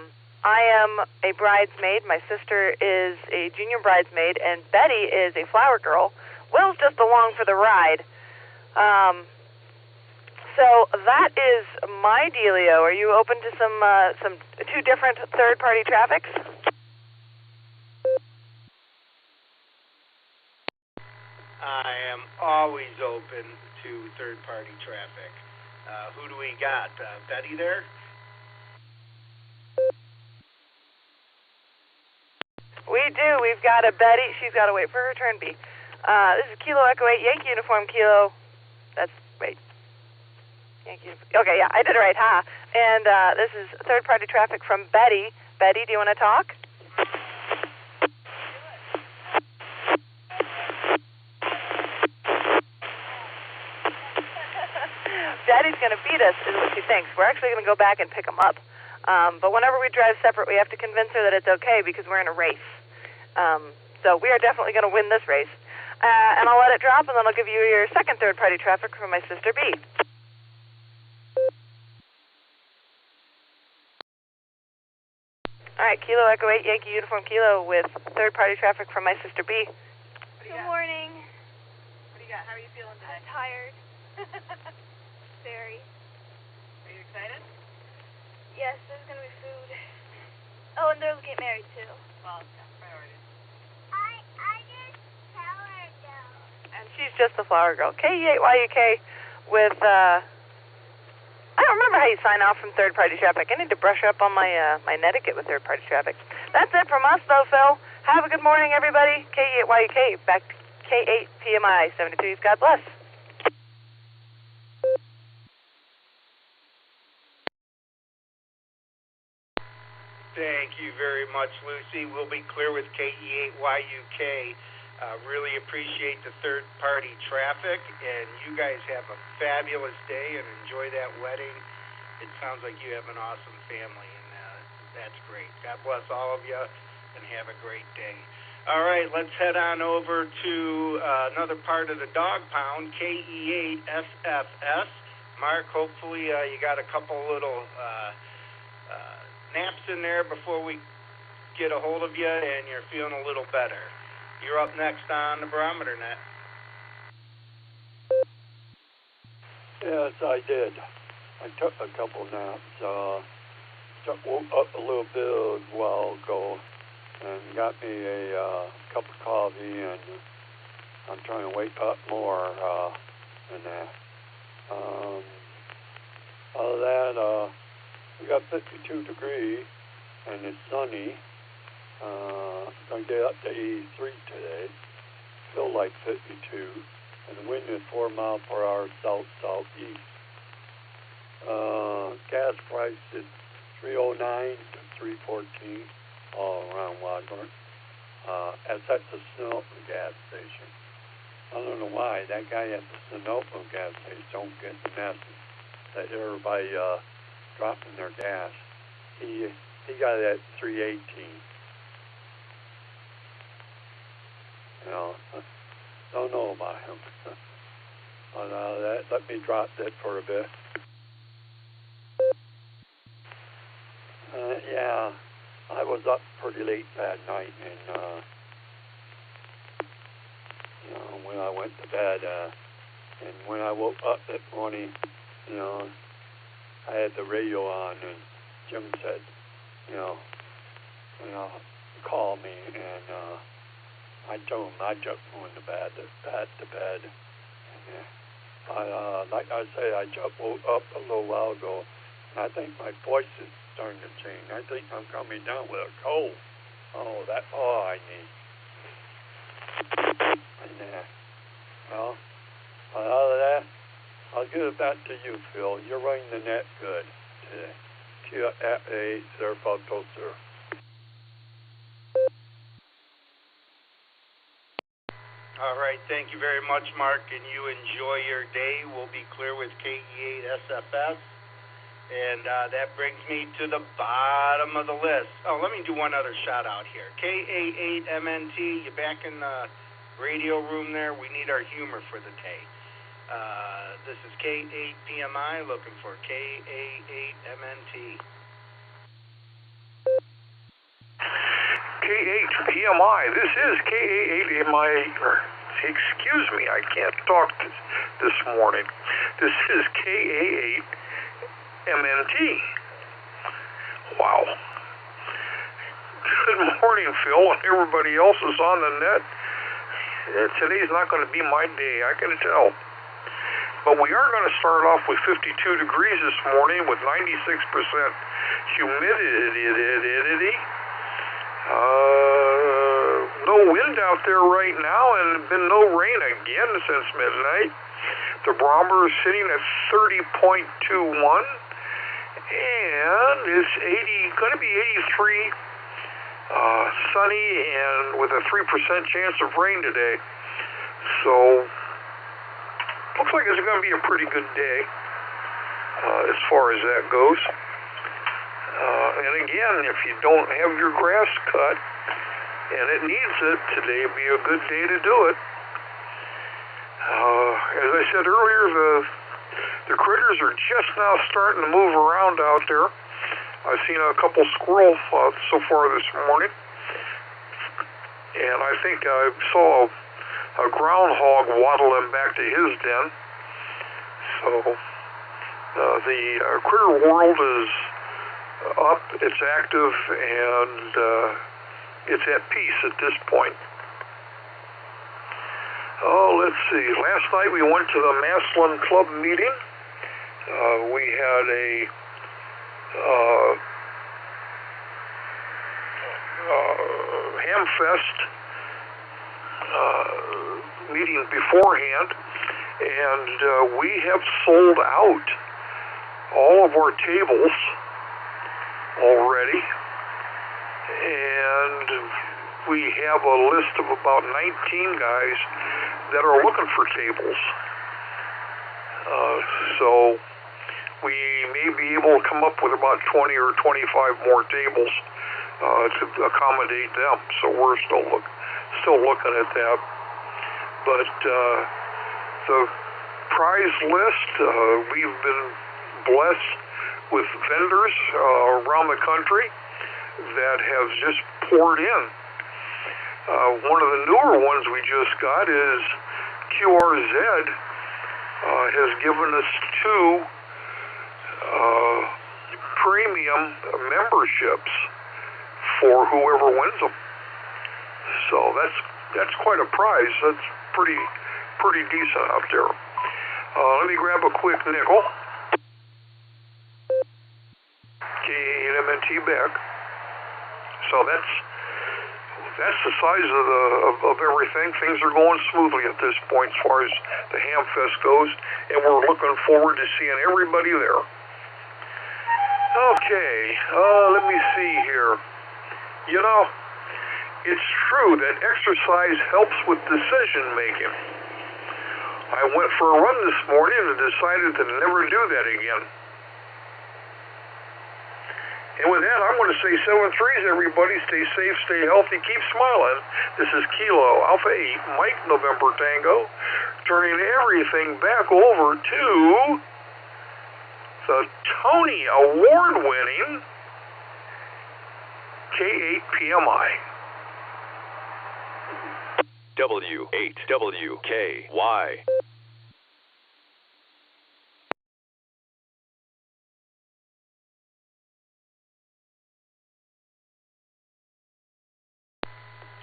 am a bridesmaid. My sister is a junior bridesmaid, and Betty is a flower girl. Will's just along for the ride. So that is my dealio. Are you open to some two different third-party traffics? I am always open to third-party traffic. Who do we got? Betty there? We do. We've got a Betty. She's got to wait for her turn B. This is Kilo Echo 8, Yankee Uniform Kilo. That's, wait. Yankee, okay, yeah, I did it right, huh? And this is third-party traffic from Betty. Betty, do you want to talk? Betty's going to beat us, is what she thinks. We're actually going to go back and pick them up. But whenever we drive separate, we have to convince her that it's okay because we're in a race. So we are definitely going to win this race. And I'll let it drop, and then I'll give you your second third-party traffic from my sister B. All right, Kilo Echo 8, Yankee Uniform Kilo with third-party traffic from my sister B. Good morning. What do you got? How are you feeling today? I'm tired. Very. Are you excited? Yes, there's going to be food. Oh, and they'll get married, too. Well, yeah, priorities. I just flower girl. And she's just a flower girl. KE8YUK with, I don't remember how you sign off from third-party traffic. I need to brush up on my my netiquette with third-party traffic. That's it from us, though, Phil. Have a good morning, everybody. KE8YUK, back to K8PMI 73's. God bless. Thank you very much, Lucy. We'll be clear with KE8YUK. Really appreciate the third-party traffic, and you guys have a fabulous day and enjoy that wedding. It sounds like you have an awesome family, and that's great. God bless all of you, and have a great day. All right, let's head on over to another part of the dog pound, KE8SFS. Mark, hopefully you got a couple little naps in there before we get a hold of you, and you're feeling a little better. You're up next on the Barometer Net. Yes, I did. I took a couple naps. Woke up a little bit a while ago and got me a cup of coffee and I'm trying to wake up more than that. Other than that, we got 52 degrees, and it's sunny. Going to get up to 83 today. Still like 52, and the wind is 4 miles per hour south-southeast. Gas price is $3.09 to $3.14 all around Wadsworth. As at the Sunoco gas station. I don't know why that guy at the Sunoco gas station don't get the message that everybody dropping their gas. He got it at $3.18. You know, don't know about him. Let me drop that for a bit. Yeah, I was up pretty late that night, and you know, when I went to bed, and when I woke up that morning, you know, I had the radio on, and Jim said, you know, call me, and I told him I just went to bed. And, like I say, I just woke up a little while ago, and I think my voice is starting to change. I think I'm coming down with a cold. Oh, that's all I need. And well, other than that, I'll give it back to you, Phil. You're running the net good today. Q8 Sir Photo, sir. All right, thank you very much, Mark, and you enjoy your day. We'll be clear with KE8 SFS. And that brings me to the bottom of the list. Oh, let me do one other shout out here. KA8MNT, you back in the radio room there? We need our humor for the day. This is K8PMI looking for KA8MNT. K8PMI, this is KA8MI. Excuse me, I can't talk this morning. This is KA8MNT. Wow. Good morning, Phil, and everybody else is on the net. Today's not going to be my day, I can tell. But we are going to start off with 52 degrees this morning with 96% humidity. No wind out there right now, and been no rain again since midnight. The barometer is sitting at 30.21, and it's going to be 83, sunny, and with a 3% chance of rain today. So, looks like it's going to be a pretty good day as far as that goes. And again, if you don't have your grass cut, and it needs it, today would be a good day to do it. As I said earlier, the critters are just now starting to move around out there. I've seen a couple squirrels so far this morning, and I think I saw a groundhog waddling back to his den. So the critter world is up, it's active, and it's at peace at this point. Oh, let's see. Last night we went to the Maslin Club meeting. We had a Hamfest meeting beforehand, and we have sold out all of our tables already, and we have a list of about 19 guys that are looking for tables. So we may be able to come up with about 20 or 25 more tables to accommodate them. So we're still looking at that. But the prize list, we've been blessed with vendors around the country that have just poured in. One of the newer ones we just got is QRZ has given us 2 premium memberships for whoever wins them. So that's That's quite a price. That's pretty decent out there. Let me grab a quick nickel. K8MNT back. So that's the size of everything. Things are going smoothly at this point as far as the Hamfest goes, and we're looking forward to seeing everybody there. Okay, let me see here. You know, it's true that exercise helps with decision making. I went for a run this morning and decided to never do that again. And with that, I'm going to say 7-3s, everybody. Stay safe, stay healthy, keep smiling. This is Kilo Alpha 8, Mike November Tango, turning everything back over to the Tony Award-winning K8PMI. W8WKY.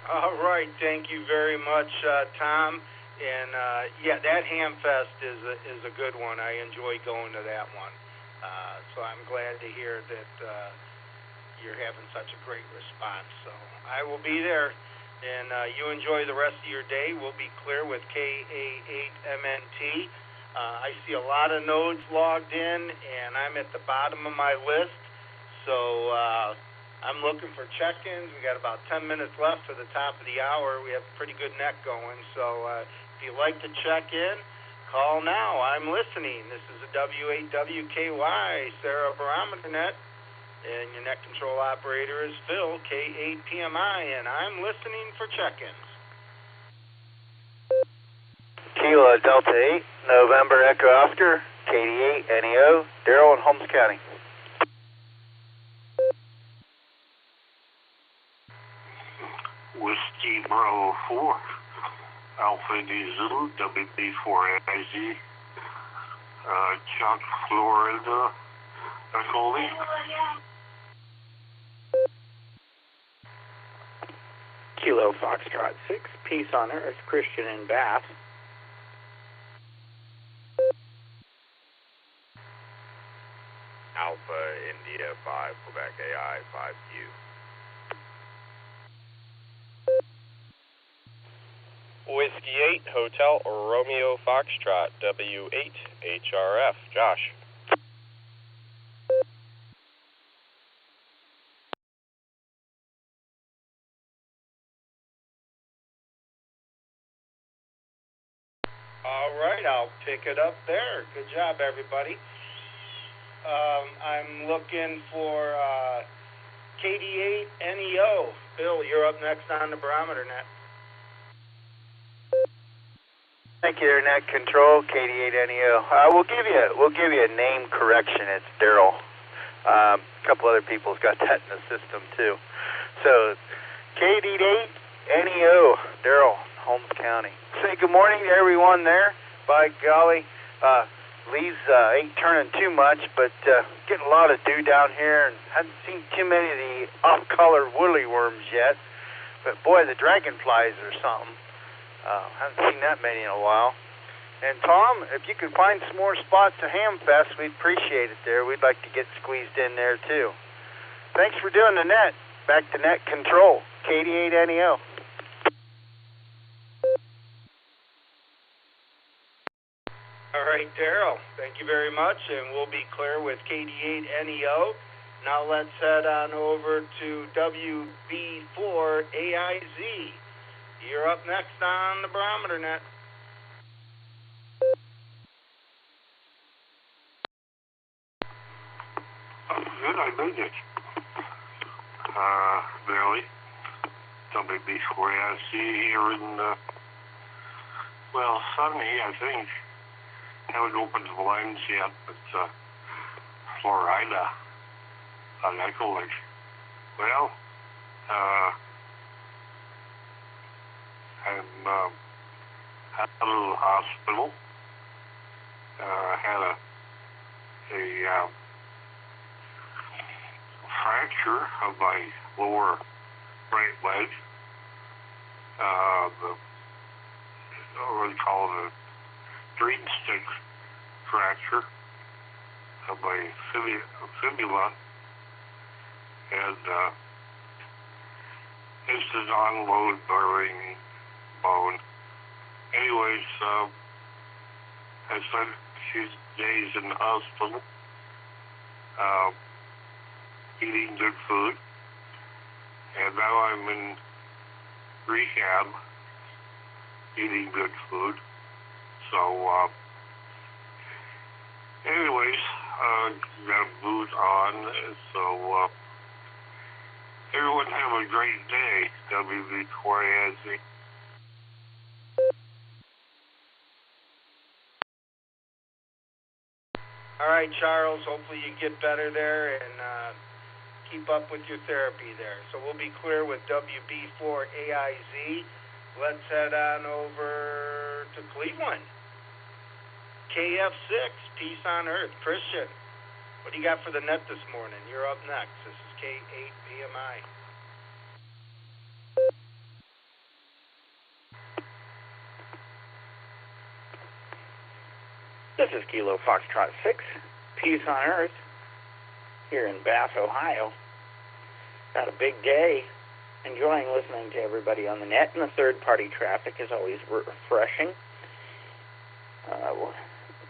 All right, thank you very much, Tom. And yeah, that Hamfest is a good one. I enjoy going to that one. So I'm glad to hear that you're having such a great response. So I will be there, and you enjoy the rest of your day. We'll be clear with KA8MNT. I see a lot of nodes logged in, and I'm at the bottom of my list. So I'm looking for check-ins. We got about 10 minutes left to the top of the hour. We have a pretty good net going. So if you'd like to check in, call now. I'm listening. This is a W8WKY, Sarah Barometer Net, and your net control operator is Phil, K8PMI, and I'm listening for check-ins. Kilo Delta 8, November Echo Oscar, KD8, NEO, Daryl in Holmes County. Whiskey Bravo 4, Alpha Diesel, WB4IZ, Chuck, Florida, EchoLink. Kilo Foxtrot 6, Peace on Earth, Christian in Bath. Alpha India 5, Quebec AI 5U. Whiskey 8, Hotel Romeo Foxtrot, W8, HRF, Josh. All right, I'll pick it up there. Good job, everybody. I'm looking for KD8 NEO. Bill, you're up next on the Barometer Net. Thank you, Net Control, KD8 NEO. We'll give you a name correction. It's Daryl. A couple other people's got that in the system too. So KD8 NEO, Daryl, Holmes County. Say good morning to everyone there. By golly, leaves ain't turning too much, but getting a lot of dew down here, and haven't seen too many of the off-color woolly worms yet. But boy, the dragonflies or something. Haven't seen that many in a while. And Tom, if you could find some more spots to Hamfest, we'd appreciate it there. We'd like to get squeezed in there too. Thanks for doing the net. Back to Net Control, KD8 NEO. All right, Daryl, thank you very much, and we'll be clear with KD8 NEO. Now let's head on over to WB4 AIZ. You're up next on the Barometer Net. Good, I made it. Barely. WB4 AIZ here in, well, sunny, I think. Haven't opened the blinds yet, but Florida on EchoLink. Well, I'm at a little hospital. Had a fracture of my lower right leg, what do you call it, a green stick fracture of my fibula, and it's a non-load bearing bone. Anyways, I spent a few days in the hospital, eating good food, and now I'm in rehab, eating good food. So, anyways, gotta move on. So, everyone have a great day. WB4AZ. All right, Charles, hopefully you get better there and keep up with your therapy there. So we'll be clear with WB4AIZ. Let's head on over to Cleveland. KF6, Peace on Earth. Christian, what do you got for the net this morning? You're up next. This is K8BMI. This is Kilo Foxtrot 6, Peace on Earth, here in Bath, Ohio. Got a big day. Enjoying listening to everybody on the net, and the third-party traffic is always refreshing.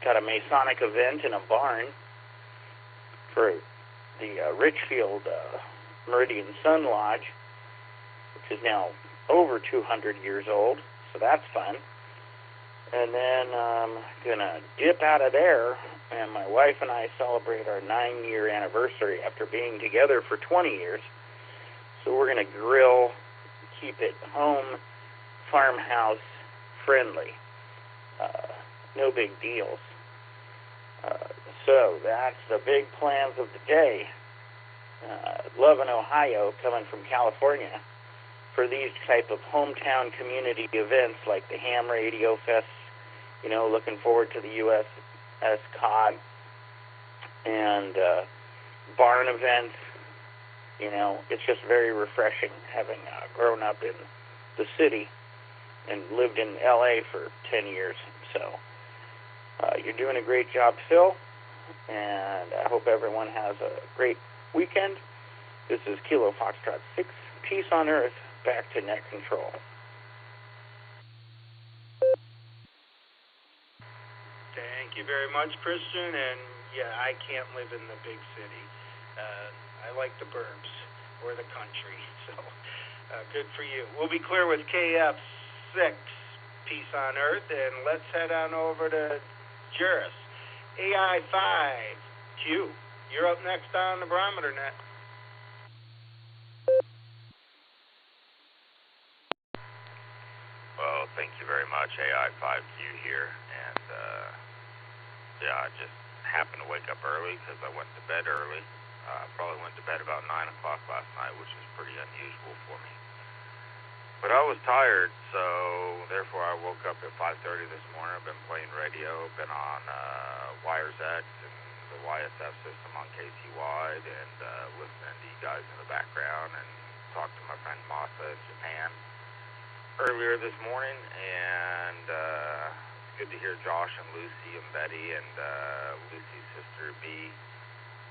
Got a Masonic event in a barn for the Richfield Meridian Sun Lodge, which is now over 200 years old, so that's fun. And then I'm going to dip out of there, and my wife and I celebrate our 9-year anniversary after being together for 20 years. So we're going to grill, keep it home, farmhouse friendly. No big deals. So that's the big plans of the day. Loving Ohio, coming from California, for these type of hometown community events like the Ham Radio Fest. You know, looking forward to the USS Cod and barn events. You know, it's just very refreshing having grown up in the city and lived in L.A. for 10 years. So you're doing a great job, Phil, and I hope everyone has a great weekend. This is Kilo Foxtrot 6, Peace on Earth, back to net control. Thank you very much, Christian. And yeah, I can't live in the big city. I like the burbs or the country. So good for you. We'll be clear with KF6, Peace on Earth, and let's head on over to Juris. AI5Q, you're up next on the Barometer Net. Well, thank you very much, AI5Q here, and yeah, I just happened to wake up early because I went to bed early. Probably went to bed about 9 o'clock last night, which is pretty unusual for me. But I was tired, so therefore I woke up at 5:30 this morning. I've been playing radio, been on Wires X and the YSF system on KCY, and listening to you guys in the background, and talked to my friend Masa in Japan earlier this morning, and it's good to hear Josh and Lucy and Betty and Lucy's sister B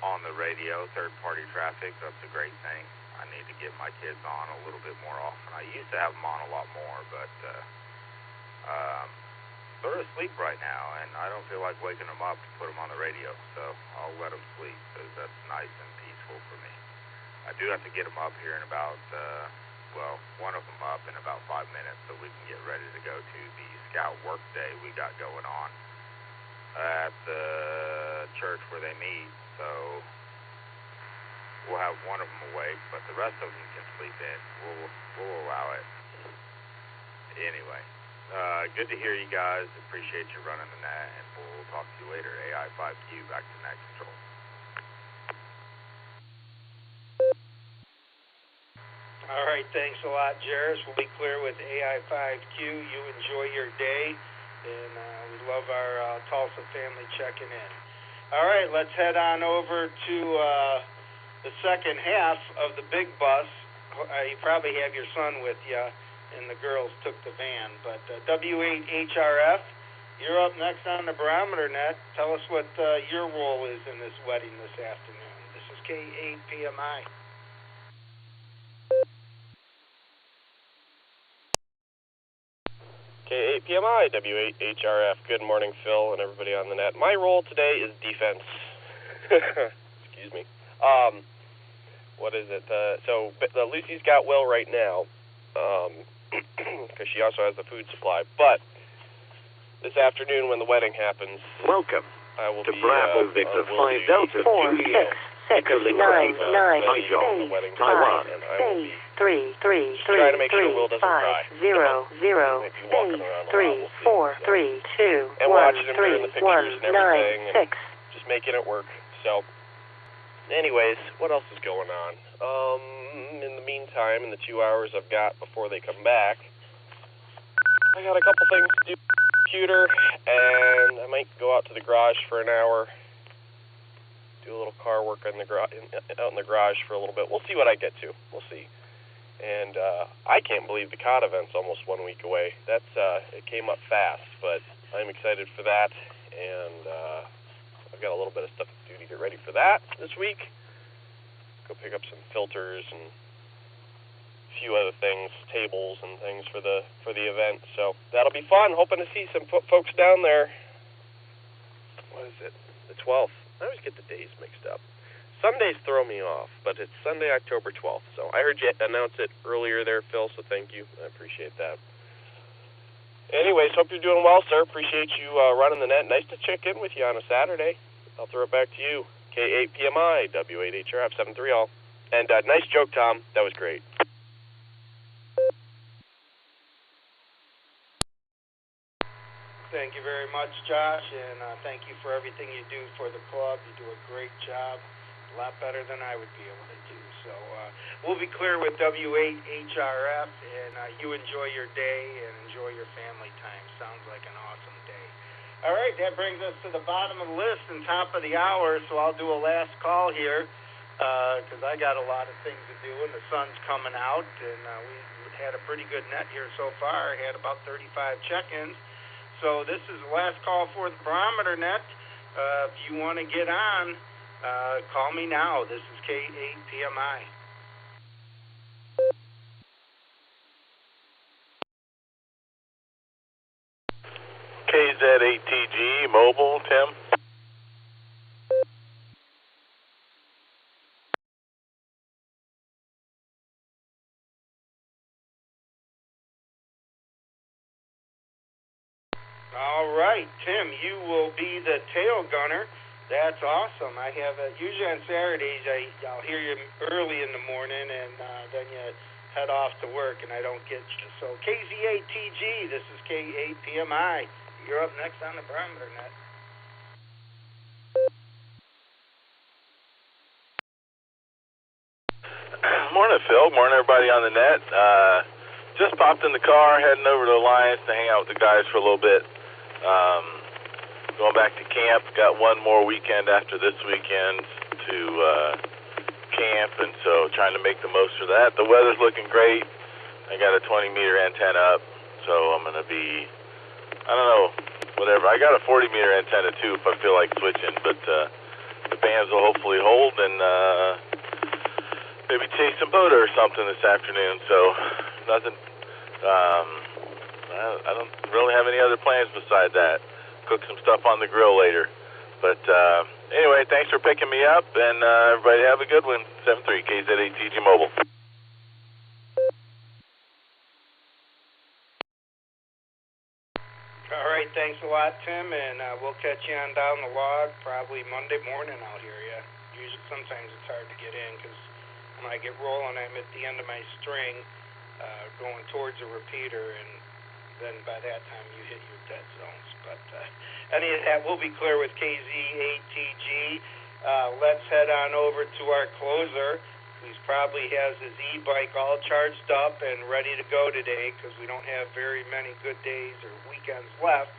on the radio, third-party traffic. That's a great thing. I need to get my kids on a little bit more often. I used to have them on a lot more, but they're asleep right now, and I don't feel like waking them up to put them on the radio, so I'll let them sleep because that's nice and peaceful for me. I do have to get them up here in about, one of them up in about 5 minutes so we can get ready to go to the Scout Work Day we got going on at the church where they meet. So we'll have one of them awake, but the rest of them can sleep in. We'll allow it. Anyway, good to hear you guys. Appreciate you running the net, and we'll talk to you later. AI5Q, back to net control. All right, thanks a lot, Jairus. We'll be clear with AI5Q. You enjoy your day, and we love our Tulsa family checking in. All right, let's head on over to the second half of the big bus. You probably have your son with you. and the girls took the van. But W8HRF, you're up next on the Barometer Net. Tell us what your role is in this wedding this afternoon. This is K8PMI. K8PMI, W8HRF. Good morning, Phil, and everybody on the net. My role today is defense. Excuse me. What is it? So Lucy's got Will right now, because she also has the food supply. But this afternoon, when the wedding happens, Welcome I will to be Bravo Victor 5 Delta 4, 6, 6, 9, 9, Taiwan, Taiwan. space, 3, 3, 3, trying to make 3, sure Will doesn't 5, cry. 0, 0, walking space, around a 3, lot, we'll see. 4, 3, 2, And 1, watching him during the 3, pictures 1, and everything, 9, and 6. just making it work. So, anyways, what else is going on? In the meantime, in the 2 hours I've got before they come back, I got a couple things to do with the computer, and I might go out to the garage for an hour, do a little car work in the out in the garage for a little bit. We'll see what I get to. We'll see. And I can't believe the COD event's almost 1 week away. That's it came up fast, but I'm excited for that, and I've got a little bit of stuff to do to get ready for that this week. Go pick up some filters and a few other things, tables and things for the event. So that'll be fun. Hoping to see some folks down there. What is it? The 12th. I always get the days mixed up. Sundays throw me off, but it's Sunday, October 12th. So I heard you announce it earlier there, Phil, so thank you. I appreciate that. Anyways, hope you're doing well, sir. Appreciate you running the net. Nice to check in with you on a Saturday. I'll throw it back to you. K8PMI, W8HRF, 73 all. And nice joke, Tom. That was great. Thank you very much, Josh, and thank you for everything you do for the club. You do a great job, a lot better than I would be able to do. So we'll be clear with W8HRF, and you enjoy your day and enjoy your family time. Sounds like an awesome day. All right, that brings us to the bottom of the list and top of the hour, so I'll do a last call here because I got a lot of things to do, and the sun's coming out, and we had a pretty good net here so far. Had about 35 check-ins. So this is the last call for the Barometer Net. If you want to get on, call me now. This is K8PMI. KZ8TG, mobile, Tim. All right, Tim, you will be the tail gunner. That's awesome. I have usually on Saturdays I'll hear you early in the morning, and then you head off to work, and I don't get you. So KZ8TG, this is K8PMI. You're up next on the Barometer Net. Morning, Phil. Morning, everybody on the net. Just popped in the car, heading over to Alliance to hang out with the guys for a little bit. Going back to camp. Got one more weekend after this weekend to camp, and so trying to make the most of that. The weather's looking great. I got a 20-meter antenna up, so I'm going to be, I don't know, whatever. I got a 40-meter antenna, too, if I feel like switching, but the bands will hopefully hold, and maybe chase some boater or something this afternoon, so nothing. I don't really have any other plans beside that. Cook some stuff on the grill later. But anyway, thanks for picking me up, and everybody have a good one. 73 KZ8TG Mobile. All right, thanks a lot, Tim, and we'll catch you on down the log probably Monday morning out here. Yeah, usually sometimes it's hard to get in because when I get rolling, I'm at the end of my string going towards a repeater, and then by that time you hit your dead zones. But any of that will be clear with KZ8TG. Let's head on over to our closer, who probably has his e-bike all charged up and ready to go today because we don't have very many good days or weekends left.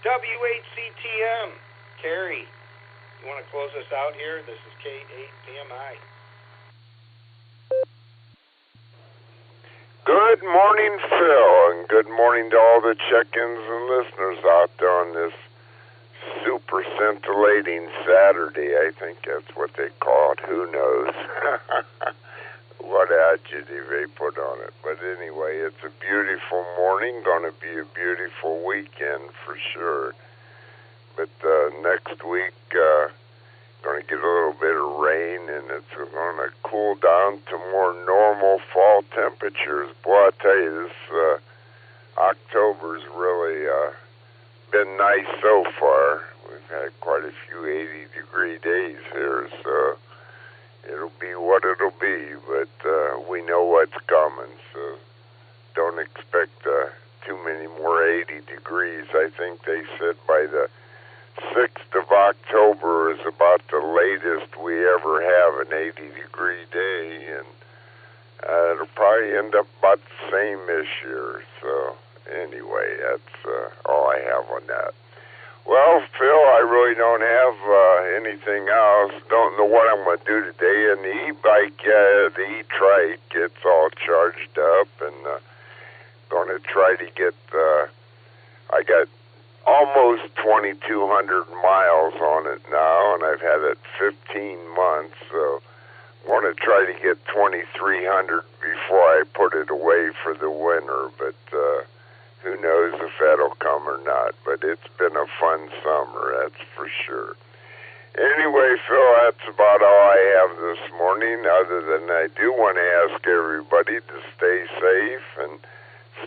W8CTM, Carrie, you want to close us out here? This is K8PMI. Good morning, Phil, and good morning to all the check-ins and listeners out there on this super scintillating Saturday. I think that's what they call it. Who knows what adjective they put on it. But anyway, it's a beautiful morning, going to be a beautiful weekend for sure. But next week, going to get a little bit of rain, and it's going to cool down to more normal fall temperatures. Boy, I tell you, this October's really been nice so far. We've had quite a few 80-degree days here, so it'll be what it'll be. But we know what's coming, so don't expect too many more 80 degrees. I think they said by the 6th of October is about the latest we ever have an 80-degree day, and it'll probably end up about the same this year. So anyway, that's all I have on that. Well, Phil, I really don't have anything else. Don't know what I'm going to do today. And the e-bike, the e-trike, it's all charged up, and going to try to get, I got almost 2,200 miles on it now, and I've had it 15 months, so want to try to get 2,300 before I put it away for the winter, but who knows if that'll come or not. But it's been a fun summer, that's for sure. Anyway, Phil, that's about all I have this morning, other than I do want to ask everybody to stay safe and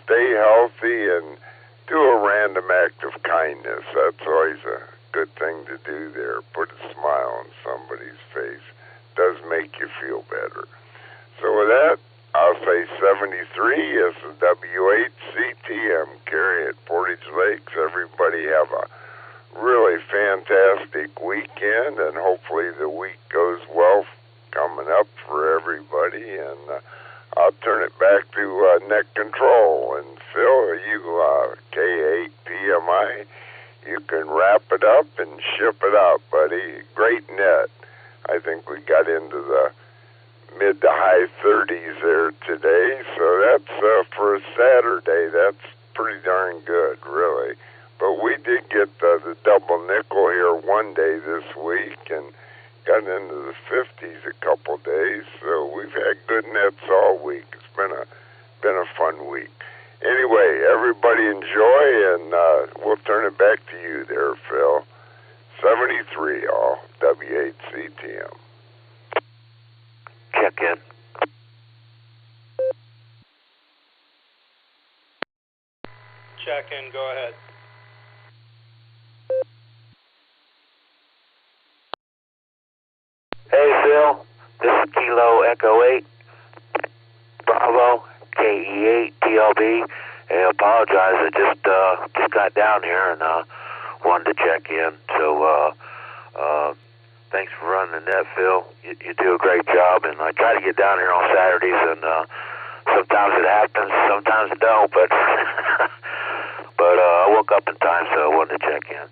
stay healthy and do a random act of kindness. That's always a good thing to do there. Put a smile on somebody's face. Does make you feel better. So with that, I'll say 73. This is W8CTM, Carrie at Portage Lakes. Everybody have a really fantastic weekend, and hopefully the week goes well coming up for everybody. And I'll turn it back to net control. And Phil, you K8PMI, you can wrap it up and ship it out, buddy. Great net. I think we got into the mid to high 30s there today, so that's for a Saturday. That's pretty darn good, really. But we did get the double nickel here one day this week, and got into the 50s a couple days, so we've had good nets all week. It's been a fun week. Anyway, everybody enjoy, and we'll turn it back to you there, Phil. 73 all, W8CTM. Check in. Check in, go ahead. Hey, Phil. This is Kilo Echo 8, Bravo, KE8, TLB. Hey, I apologize. I just got down here and wanted to check in. So, thanks for running the net, Phil. You do a great job, and I try to get down here on Saturdays, and sometimes it happens, sometimes it don't, but I woke up in time, so I wanted to check in.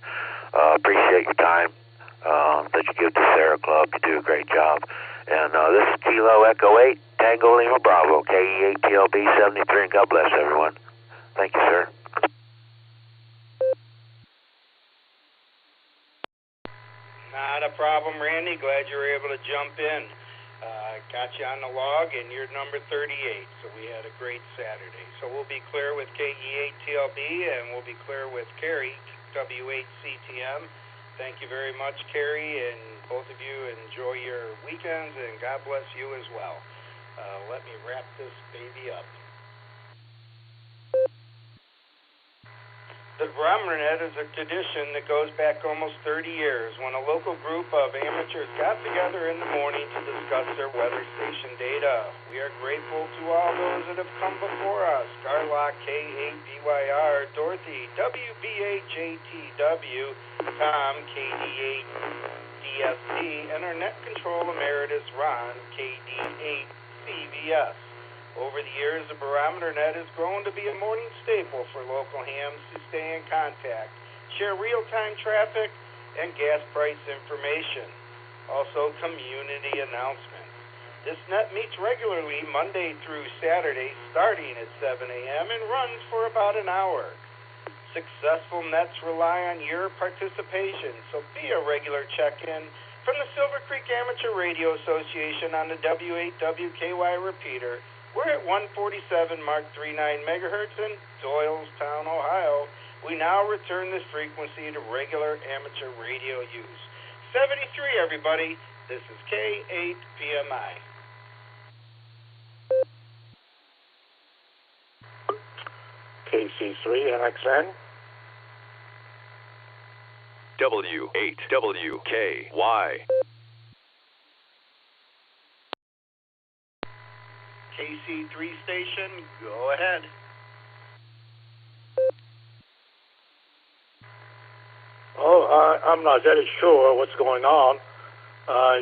Appreciate your time that you give to Sarah Club. You do a great job. And this is Kilo Echo 8, Tango Lima Bravo, KE8 TLB 73, and God bless everyone. Thank you, sir. Not a problem, Randy. Glad you were able to jump in. Got you on the log, and you're number 38, so we had a great Saturday. So we'll be clear with KE8 TLB, and we'll be clear with Carrie, W8CTM. Thank you very much, Carrie, and both of you enjoy your weekends, and God bless you as well. Let me wrap this baby up. The Barometer Net is a tradition that goes back almost 30 years when a local group of amateurs got together in the morning to discuss their weather station data. We are grateful to all those that have come before us. Garlock, K8BYR, Dorothy, WBHATW, Tom, KD8DST, and our net control emeritus, Ron, KD8CVS. Over the years, the Barometer Net has grown to be a morning staple for local hams to stay in contact, share real-time traffic, and gas price information. Also, community announcements. This net meets regularly Monday through Saturday, starting at 7 a.m. and runs for about an hour. Successful nets rely on your participation, so be a regular check-in from the Silvercreek Amateur Radio Association on the W8WKY repeater. We're at 147 Mark 39 megahertz in Doylestown, Ohio. We now return this frequency to regular amateur radio use. 73, everybody. This is K8PMI. KC3NXN. W8WKY. KC3 station, go ahead. I'm not very sure what's going on.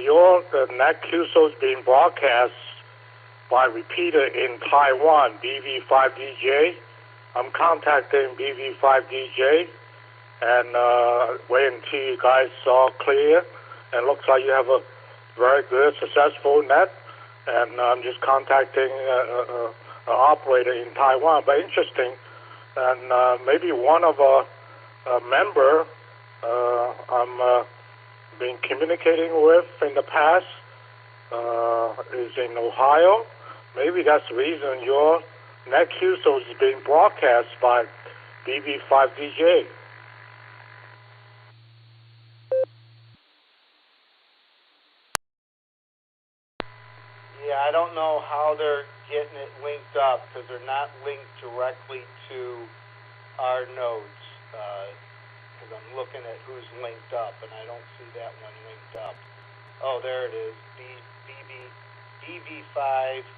Your NAC QSO is being broadcast by repeater in Taiwan, BV5DJ. I'm contacting BV5DJ and waiting until you guys are clear. And looks like you have a very good, successful net. And I'm just contacting an operator in Taiwan. But interesting, and maybe one of a member I'm been communicating with in the past is in Ohio. Maybe that's the reason your net QSO is being broadcast by BB5DJ. Yeah, I don't know how they're getting it linked up because they're not linked directly to our nodes. Because I'm looking at who's linked up, and I don't see that one linked up. Oh, there it is. DV5DJ.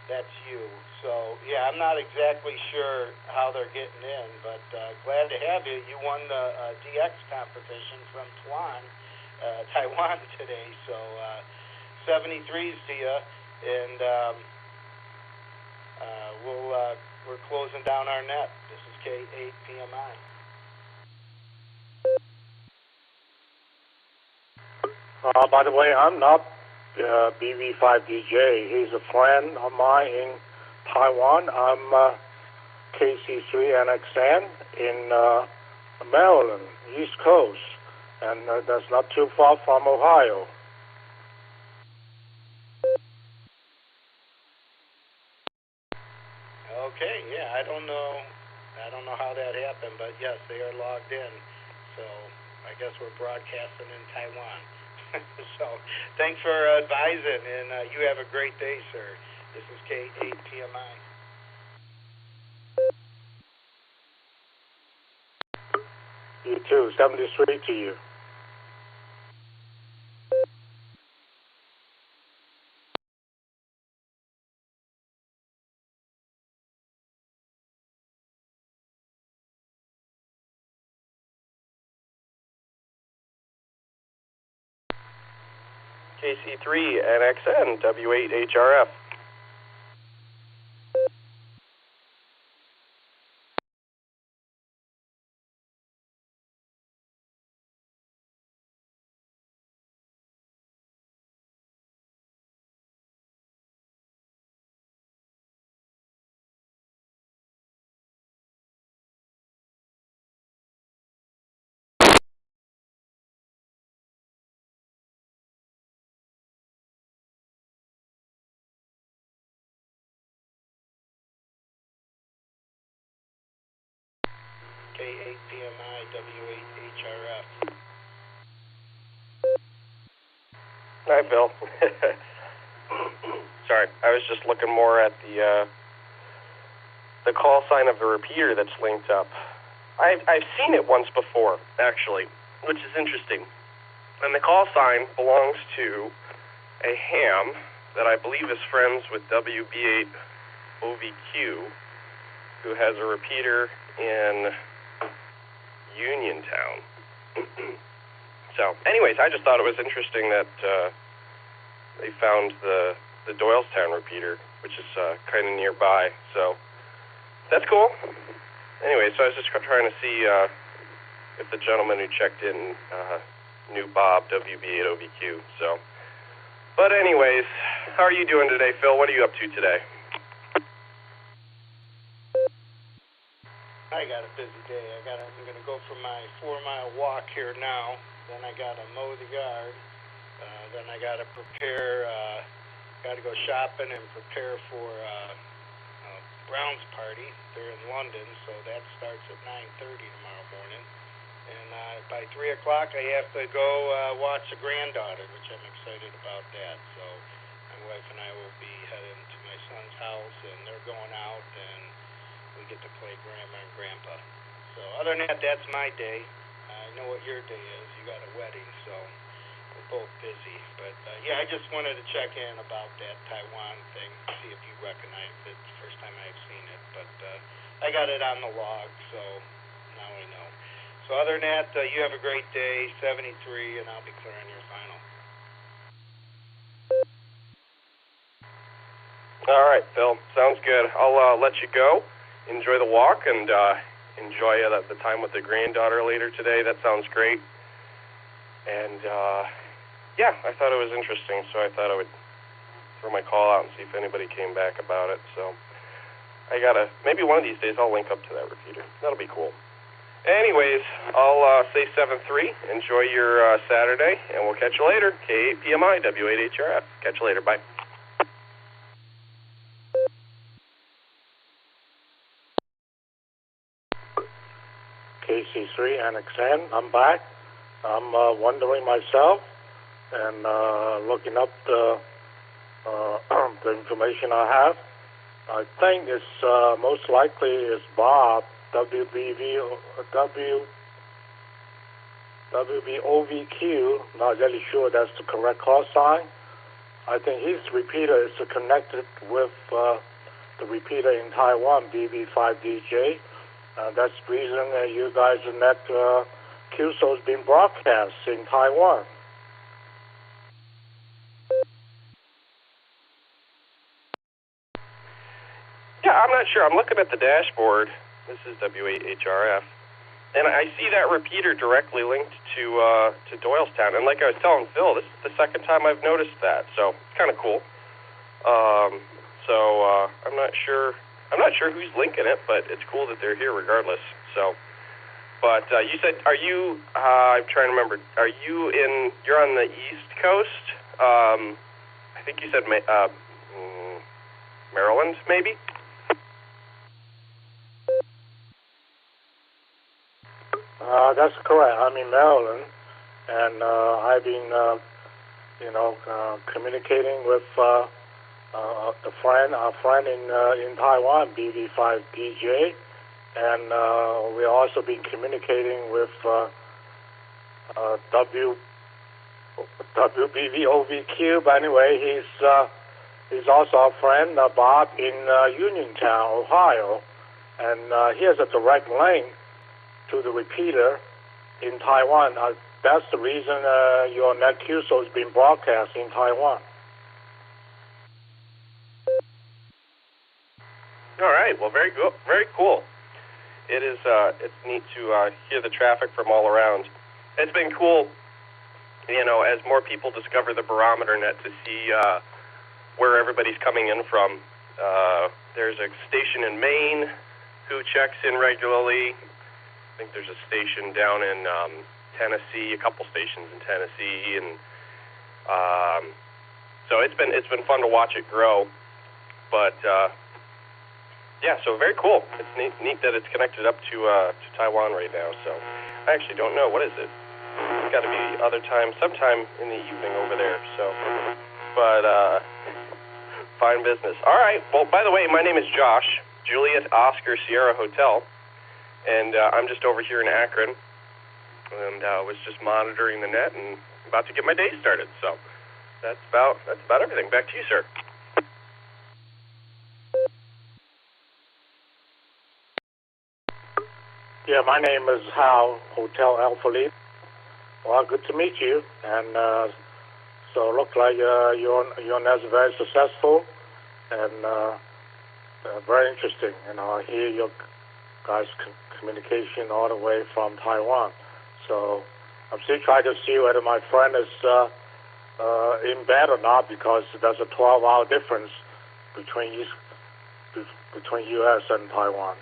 That's you. So, yeah, I'm not exactly sure how they're getting in, but glad to have you. You won the DX competition from Taiwan today. So, 73s to you, and we're closing down our net. This is K8PMI. By the way, I'm not BV5DJ. He's a friend of mine in Taiwan. I'm KC3NXN in Maryland, East Coast, and that's not too far from Ohio. Okay, yeah, I don't know how that happened, but yes, they are logged in. So I guess we're broadcasting in Taiwan. So thanks for advising, and you have a great day, sir. This is K8PMI. You too. 73 to you. KC3NXN, W8HRF. K8PMI, W8HRF. Hi, Bill. Sorry, I was just looking more at the call sign of the repeater that's linked up. I've seen it once before, actually, which is interesting. And the call sign belongs to a ham that I believe is friends with WB8OVQ, who has a repeater in Uniontown. So, anyways, I just thought it was interesting that they found the Doylestown repeater, which is kind of nearby. So, that's cool. Anyway, so I was just trying to see if the gentleman who checked in knew Bob, WB8OVQ. So, but anyways, how are you doing today, Phil? What are you up to today? I got a busy day. I'm going to go for my 4-mile walk here now. Then I got to mow the yard. Then I got to prepare. Got to go shopping and prepare for Brown's party. They're in London, so that starts at 9:30 tomorrow morning. And by 3 o'clock, I have to go watch a granddaughter, which I'm excited about that. So my wife and I will be heading to my son's house, and they're going out, and we get to play Grandma and Grandpa. So other than that, that's my day. I know what your day is. You got a wedding, so we're both busy. But yeah, I just wanted to check in about that Taiwan thing, see if you recognize it. It's the first time I've seen it, but I got it on the log, so now we know. So other than that, you have a great day, 73, and I'll be clearing your final. All right, Phil. Sounds good. I'll let you go. Enjoy the walk and enjoy the time with the granddaughter later today. That sounds great. And yeah, I thought it was interesting, so I thought I would throw my call out and see if anybody came back about it. So maybe one of these days I'll link up to that repeater. That'll be cool. Anyways, I'll say 7-3. Enjoy your Saturday, and we'll catch you later. K8PMI, W8HRF. Catch you later. Bye. KC3 Annex N, I'm back. I'm wondering myself and looking up the information I have. I think it's most likely is Bob, WBOVQ, not really sure that's the correct call sign. I think his repeater is connected with the repeater in Taiwan, BV5DJ. That's the reason you guys' net QSO has been broadcast in Taiwan. Yeah, I'm not sure. I'm looking at the dashboard. This is W8HRF, and I see that repeater directly linked to Doylestown. And like I was telling Phil, this is the second time I've noticed that, so it's kind of cool. I'm not sure. I'm not sure who's linking it, but it's cool that they're here regardless. So, but you said, are you? I'm trying to remember. Are you in? You're on the East Coast. I think you said Maryland, maybe. That's correct. I'm in Maryland, and I've been, communicating with our friend in Taiwan, BV5DJ, and we've also been communicating with WBVOVQ. But anyway, he's also our friend Bob in Uniontown, Ohio, and he has a direct link to the repeater in Taiwan. That's the reason your net QSO is being broadcast in Taiwan. All right. Well, very good. Very cool. It is. It's neat to hear the traffic from all around. It's been cool, as more people discover the Barometer Net to see where everybody's coming in from. There's a station in Maine who checks in regularly. I think there's a station down in Tennessee, a couple stations in Tennessee, and so it's been fun to watch it grow. But yeah, so very cool. It's neat that it's connected up to Taiwan right now. So I actually don't know, what is it? It's got to be other time, sometime in the evening over there. So, but fine business. All right. Well, by the way, my name is Josh, Juliet Oscar Sierra Hotel. And I'm just over here in Akron, and was just monitoring the net and about to get my day started. So that's about everything. Back to you, sir. Yeah, my name is Hal, Hotel Alpha Lead. Well, good to meet you. And so it looks like your net is very successful and very interesting. I hear your guys' communication all the way from Taiwan. So I'm still trying to see whether my friend is in bed or not, because there's a 12-hour difference between U.S. and Taiwan.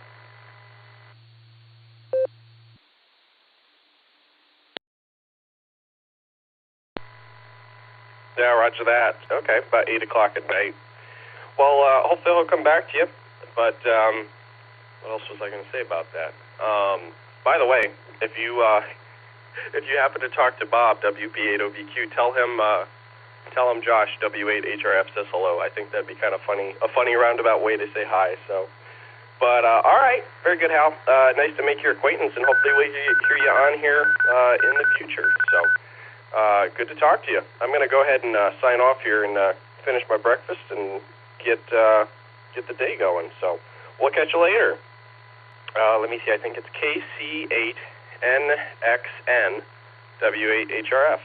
Yeah, roger that. Okay, about 8 o'clock at night. Well, hopefully he'll come back to you. But what else was I going to say about that? By the way, if you happen to talk to Bob, WP8OVQ, tell him Josh, W8HRF says hello. I think that'd be kind of funny, a funny roundabout way to say hi. So, but all right, very good, Hal. Nice to make your acquaintance, and hopefully we hear you on here in the future. So. Good to talk to you. I'm going to go ahead and sign off here and finish my breakfast and get the day going. So we'll catch you later. Let me see. I think it's KC8NXN W8HRF.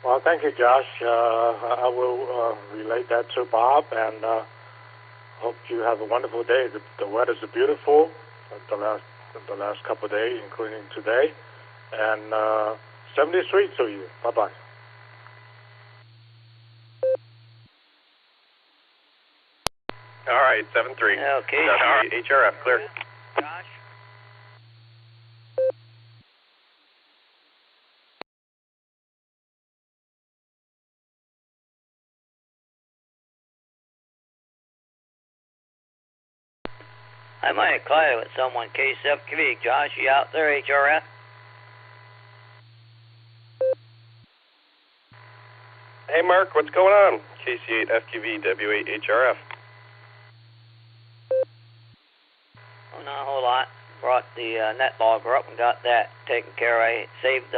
Well, thank you, Josh. I will relate that to Bob, and hope you have a wonderful day. The weather's beautiful. The last couple of days, including today, and 73 to you. Bye-bye. All right, 7-3. Okay. HRF, clear. Josh? I might have caught it with someone, K7QV. Josh, you out there, HRF? Hey, Mark, what's going on? KC8FQV W8HRF. Oh, not a whole lot. Brought the net logger up and got that taken care of. I saved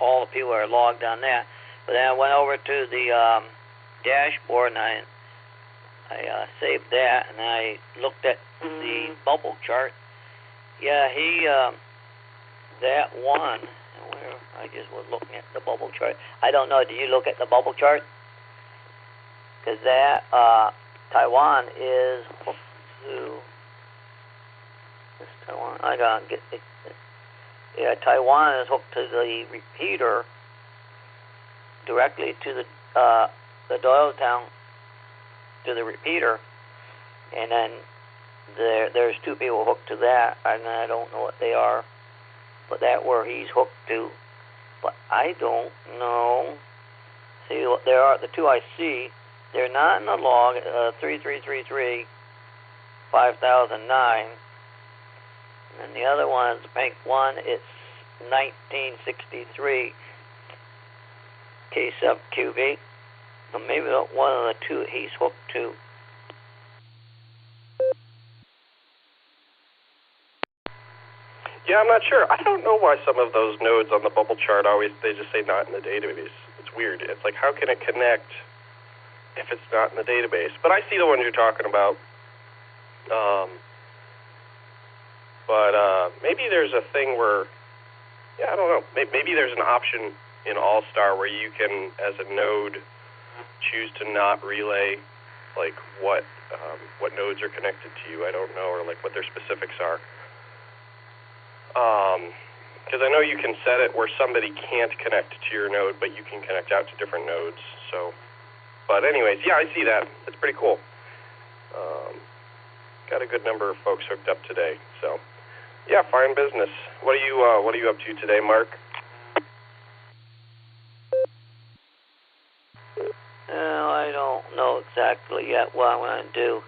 all the people that are logged on that. But then I went over to the dashboard and I saved that, and I looked at the bubble chart. Yeah, that one, where I just was looking at the bubble chart. I don't know, did you look at the bubble chart? Because that, Taiwan is hooked to, this Taiwan, I gotta get it. Yeah, Taiwan is hooked to the repeater directly to the Doylestown, to the repeater, and then there's two people hooked to that, and I don't know what they are, but that where he's hooked to, but I don't know. See, there are the two I see. They're not in the log. 3333 5009, and the other one is the pink one. It's 1963 K7QV. So maybe one of the two he's hooked to. Yeah, I'm not sure. I don't know why some of those nodes on the bubble chart they just say not in the database. It's weird. It's like, how can it connect if it's not in the database? But I see the one you're talking about. But maybe there's a thing where, yeah, I don't know. Maybe there's an option in Allstar where you can, as a node, choose to not relay, like what nodes are connected to you. I don't know, or like what their specifics are. Because I know you can set it where somebody can't connect to your node, but you can connect out to different nodes. So, but anyways, yeah, I see that. It's pretty cool. Got a good number of folks hooked up today. So, yeah, fine business. What are you up to today, Mark? I don't know exactly yet what I'm going to do.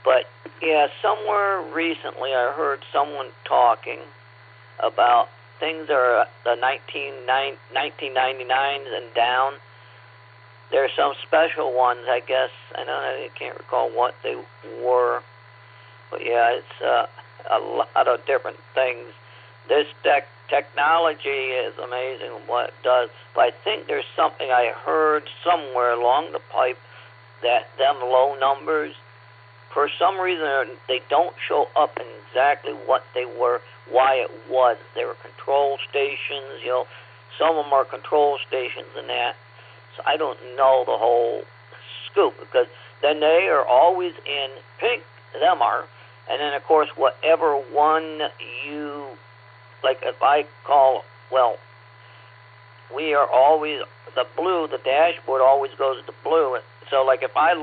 But, yeah, somewhere recently I heard someone talking about things that are the 1999s and down. There's some special ones, I guess. I can't recall what they were. But, yeah, it's a lot of different things. This technology is amazing what it does. But I think there's something I heard somewhere along the pipe that them low numbers, for some reason, they don't show up in exactly what they were, why it was. They were control stations, some of them are control stations and that. So I don't know the whole scoop, because then they are always in pink them are. And then, of course, whatever one you, like if I call, well, we are always, the blue, the dashboard always goes to blue. So, like if I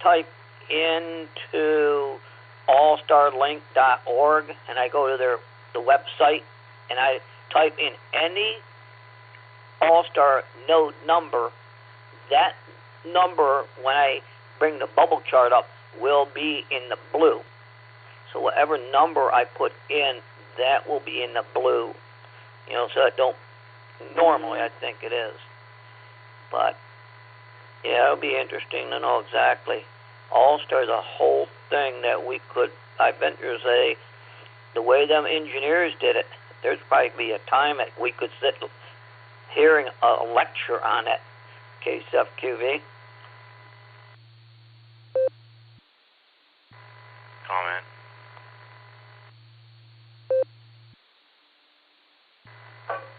type into allstarlink.org and I go to the website and I type in any Allstar node number, that number, when I bring the bubble chart up, will be in the blue. So whatever number I put in, that will be in the blue. You know, so I don't, normally I think it is. But, yeah, it'll be interesting to know exactly. Allstar is a whole thing that we could, I venture to say, the way them engineers did it, there's probably be a time that we could sit hearing a lecture on it, KSFQV. Comment.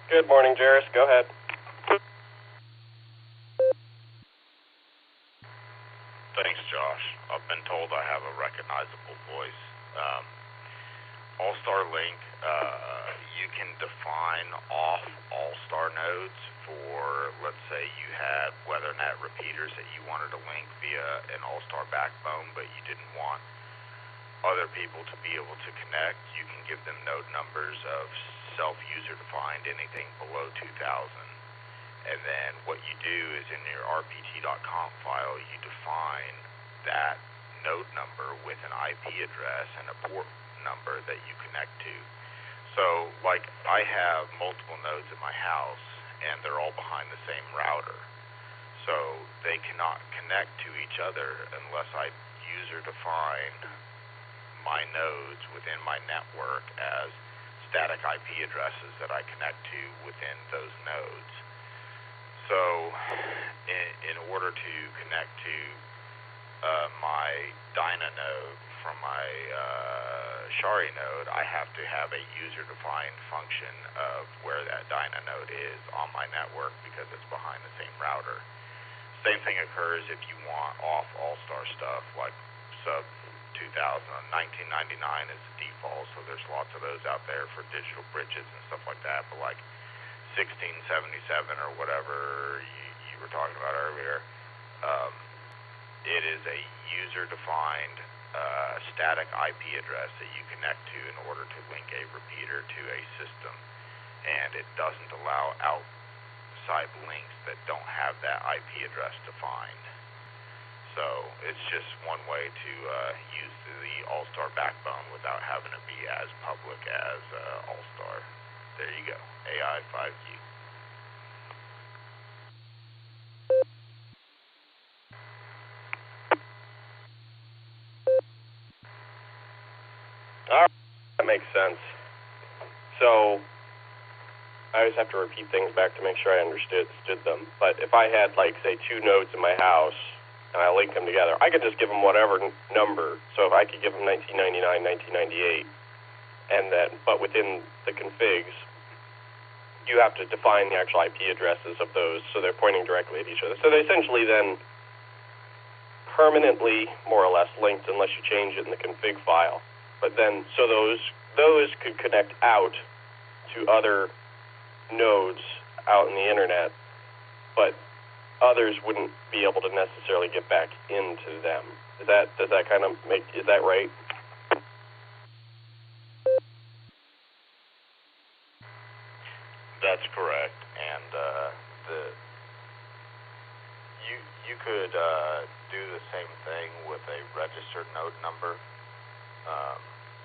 Good morning, Jairus. Go ahead. Thanks, Josh. I've been told I have a recognizable voice. Allstar Link, you can define off Allstar nodes for, let's say you had WeatherNet repeaters that you wanted to link via an Allstar backbone, but you didn't want other people to be able to connect. You can give them node numbers of self-user defined, anything below 2000. And then what you do is in your rpt.conf file, you define that node number with an IP address and a port number that you connect to. So, like, I have multiple nodes in my house, and they're all behind the same router. So they cannot connect to each other unless I user define my nodes within my network as static IP addresses that I connect to within those nodes. So in order to connect to my Dyna node from my Shari node, I have to have a user-defined function of where that Dyna node is on my network because it's behind the same router. Same thing occurs if you want off Allstar stuff like sub 2000. 1999 is the default, so there's lots of those out there for digital bridges and stuff like that, but like 1677 or whatever you were talking about earlier, it is a user-defined static IP address that you connect to in order to link a repeater to a system, and it doesn't allow outside links that don't have that IP address defined. So it's just one way to use the Allstar backbone without having to be as public as Allstar. There you go, AI 5G. All right, that makes sense. So I always have to repeat things back to make sure I understood them. But if I had, like, say, two nodes in my house and I link them together, I could just give them whatever number. So if I could give them 1999, 1998, and then, but within the configs, you have to define the actual IP addresses of those so they're pointing directly at each other. So they're essentially then permanently, more or less, linked unless you change it in the config file. But then, so those could connect out to other nodes out in the internet, but others wouldn't be able to necessarily get back into them. Does that kind of make, is that right? That's correct, and you could do the same thing with a registered node number,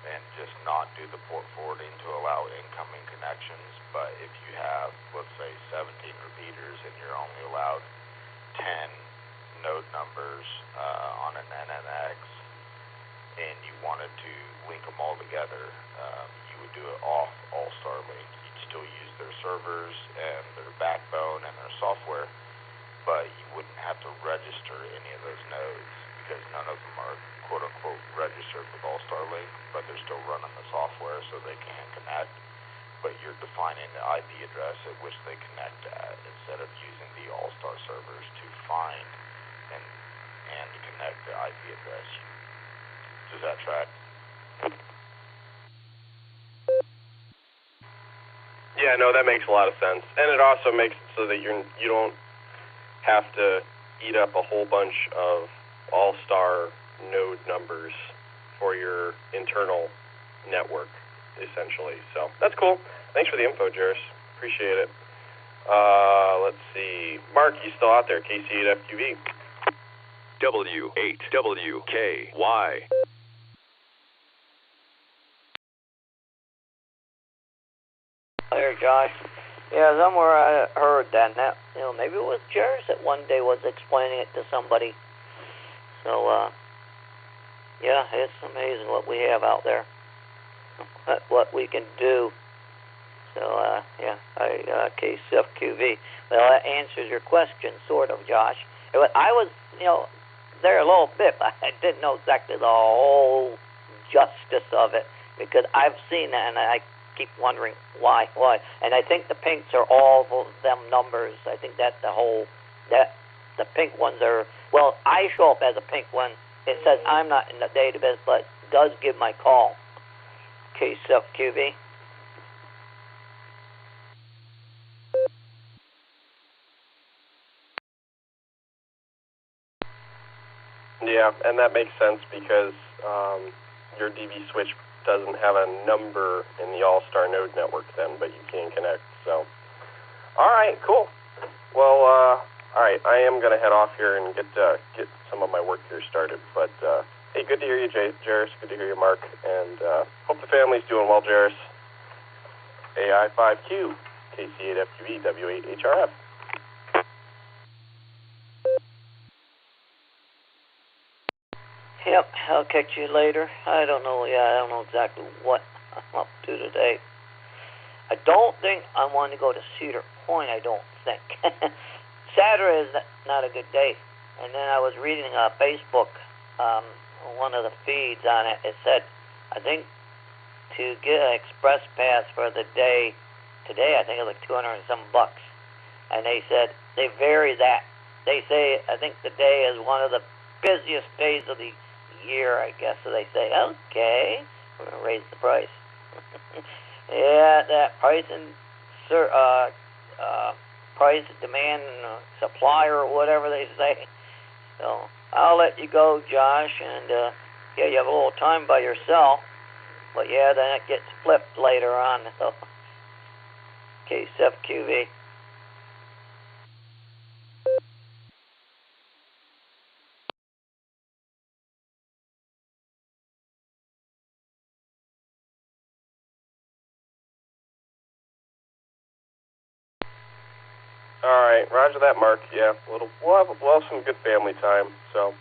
and just not do the port forwarding to allow incoming connections. But if you have, let's say, 17 repeaters and you're only allowed 10 node numbers on an NNX, and you wanted to link them all together, you would do it off Allstar Link. You'd still use their servers and their backbone and their software, but you wouldn't have to register any of those nodes because none of them are quote-unquote registered with Allstar Link, but they're still running the software so they can connect, but you're defining the IP address at which they connect at instead of using the Allstar servers to find and connect the IP refresh. Does that track? Yeah, no, that makes a lot of sense, and it also makes it so that you don't have to eat up a whole bunch of Allstar Node numbers for your internal network, essentially. So that's cool. Thanks for the info, Jairus. Appreciate it. Let's see. Mark, you still out there? KC8FQV. W8WKY. There, Josh. Yeah, somewhere I heard that. Now, maybe it was Jairus that one day was explaining it to somebody. So, yeah, it's amazing what we have out there, what we can do. So, yeah, KCFQV. Well, that answers your question, sort of, Josh. I was, there a little bit, but I didn't know exactly the whole justice of it, because I've seen that, and I keep wondering why. And I think the pinks are all them numbers. I think that's the pink ones are, well, I show up as a pink one. It says I'm not in the database, but does give my call. KCFQV. Yeah, and that makes sense because your DV switch doesn't have a number in the Allstar Node network then, but you can connect. So, all right, cool. Well, all right, I am going to head off here and get some of my work here started. But hey, good to hear you, Jairus. Good to hear you, Mark. And hope the family's doing well, Jairus. AI5Q, KC8FQE, W8HRF. Yep, I'll catch you later. I don't know exactly what I'm up to today. I don't think I want to go to Cedar Point, I don't think. Saturday is not a good day. And then I was reading Facebook, one of the feeds on it. It said, I think to get an express pass for the day, today I think it was like $200 and some bucks. And they said, they vary that. They say, I think the day is one of the busiest days of the year, I guess. So they say, okay, we're going to raise the price. Yeah, that price and price, demand, and supply, or whatever they say. So I'll let you go, Josh, and yeah, you have a little time by yourself, but yeah, then it gets flipped later on. So, KCFQV. All right, roger that, Mark. Yeah, we'll have some good family time. So,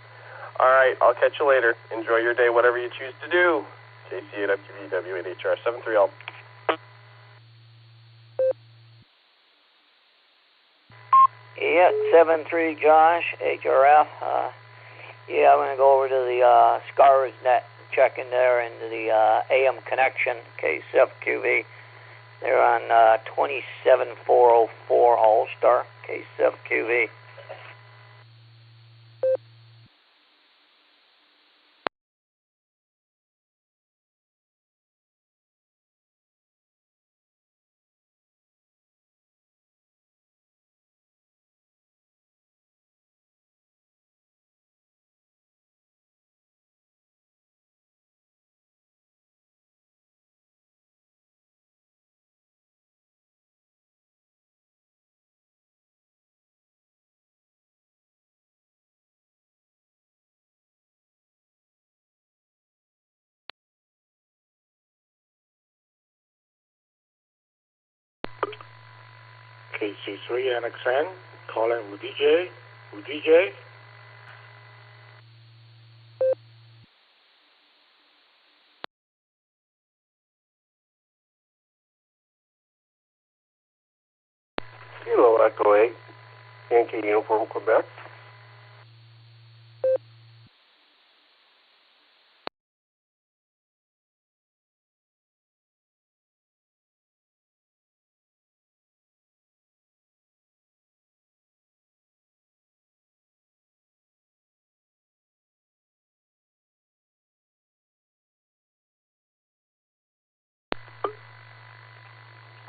all right, I'll catch you later. Enjoy your day, whatever you choose to do. KC8FQV, W8HR 73L. Yeah, 73 Josh, HRF. Yeah, I'm going to go over to the SCARS net, check in there into the AM connection, KCFQV. They're on 27404 Allstar, KCFQV. KC3NXN, calling UDJ. UDJ. Hello, Echo 8, Yankee Uniform, Quebec.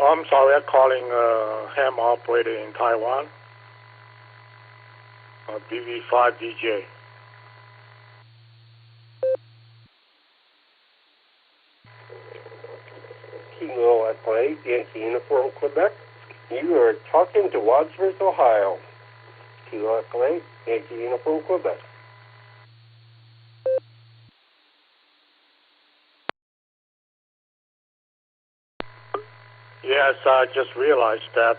Oh, I'm sorry, I'm calling ham operator in Taiwan. BV5DJ. Kilo Echo 8, Yankee Uniform, Quebec. You are talking to Wadsworth, Ohio. Kilo Echo 8, Yankee Uniform, Quebec. Yes, I just realized that.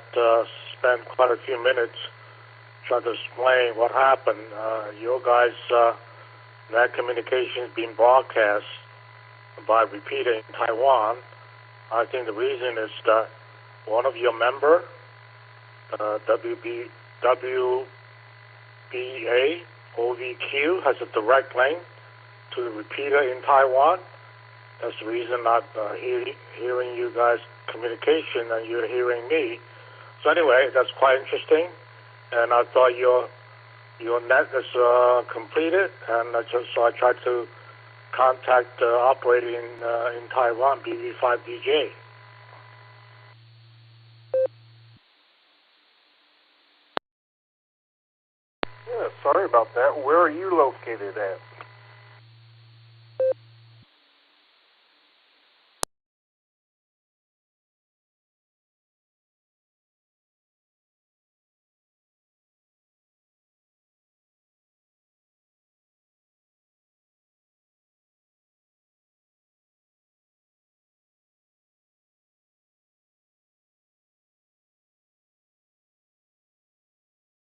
Spent quite a few minutes trying to explain what happened. Your guys' net communication is being broadcast by repeater in Taiwan. I think the reason is that one of your member, WBA OVQ, has a direct link to the repeater in Taiwan. That's the reason I'm hearing you guys' communication and you're hearing me. So anyway, that's quite interesting. And I thought your net is completed, and so I tried to contact the operator in Taiwan, BV5DJ. Yeah, sorry about that. Where are you located at?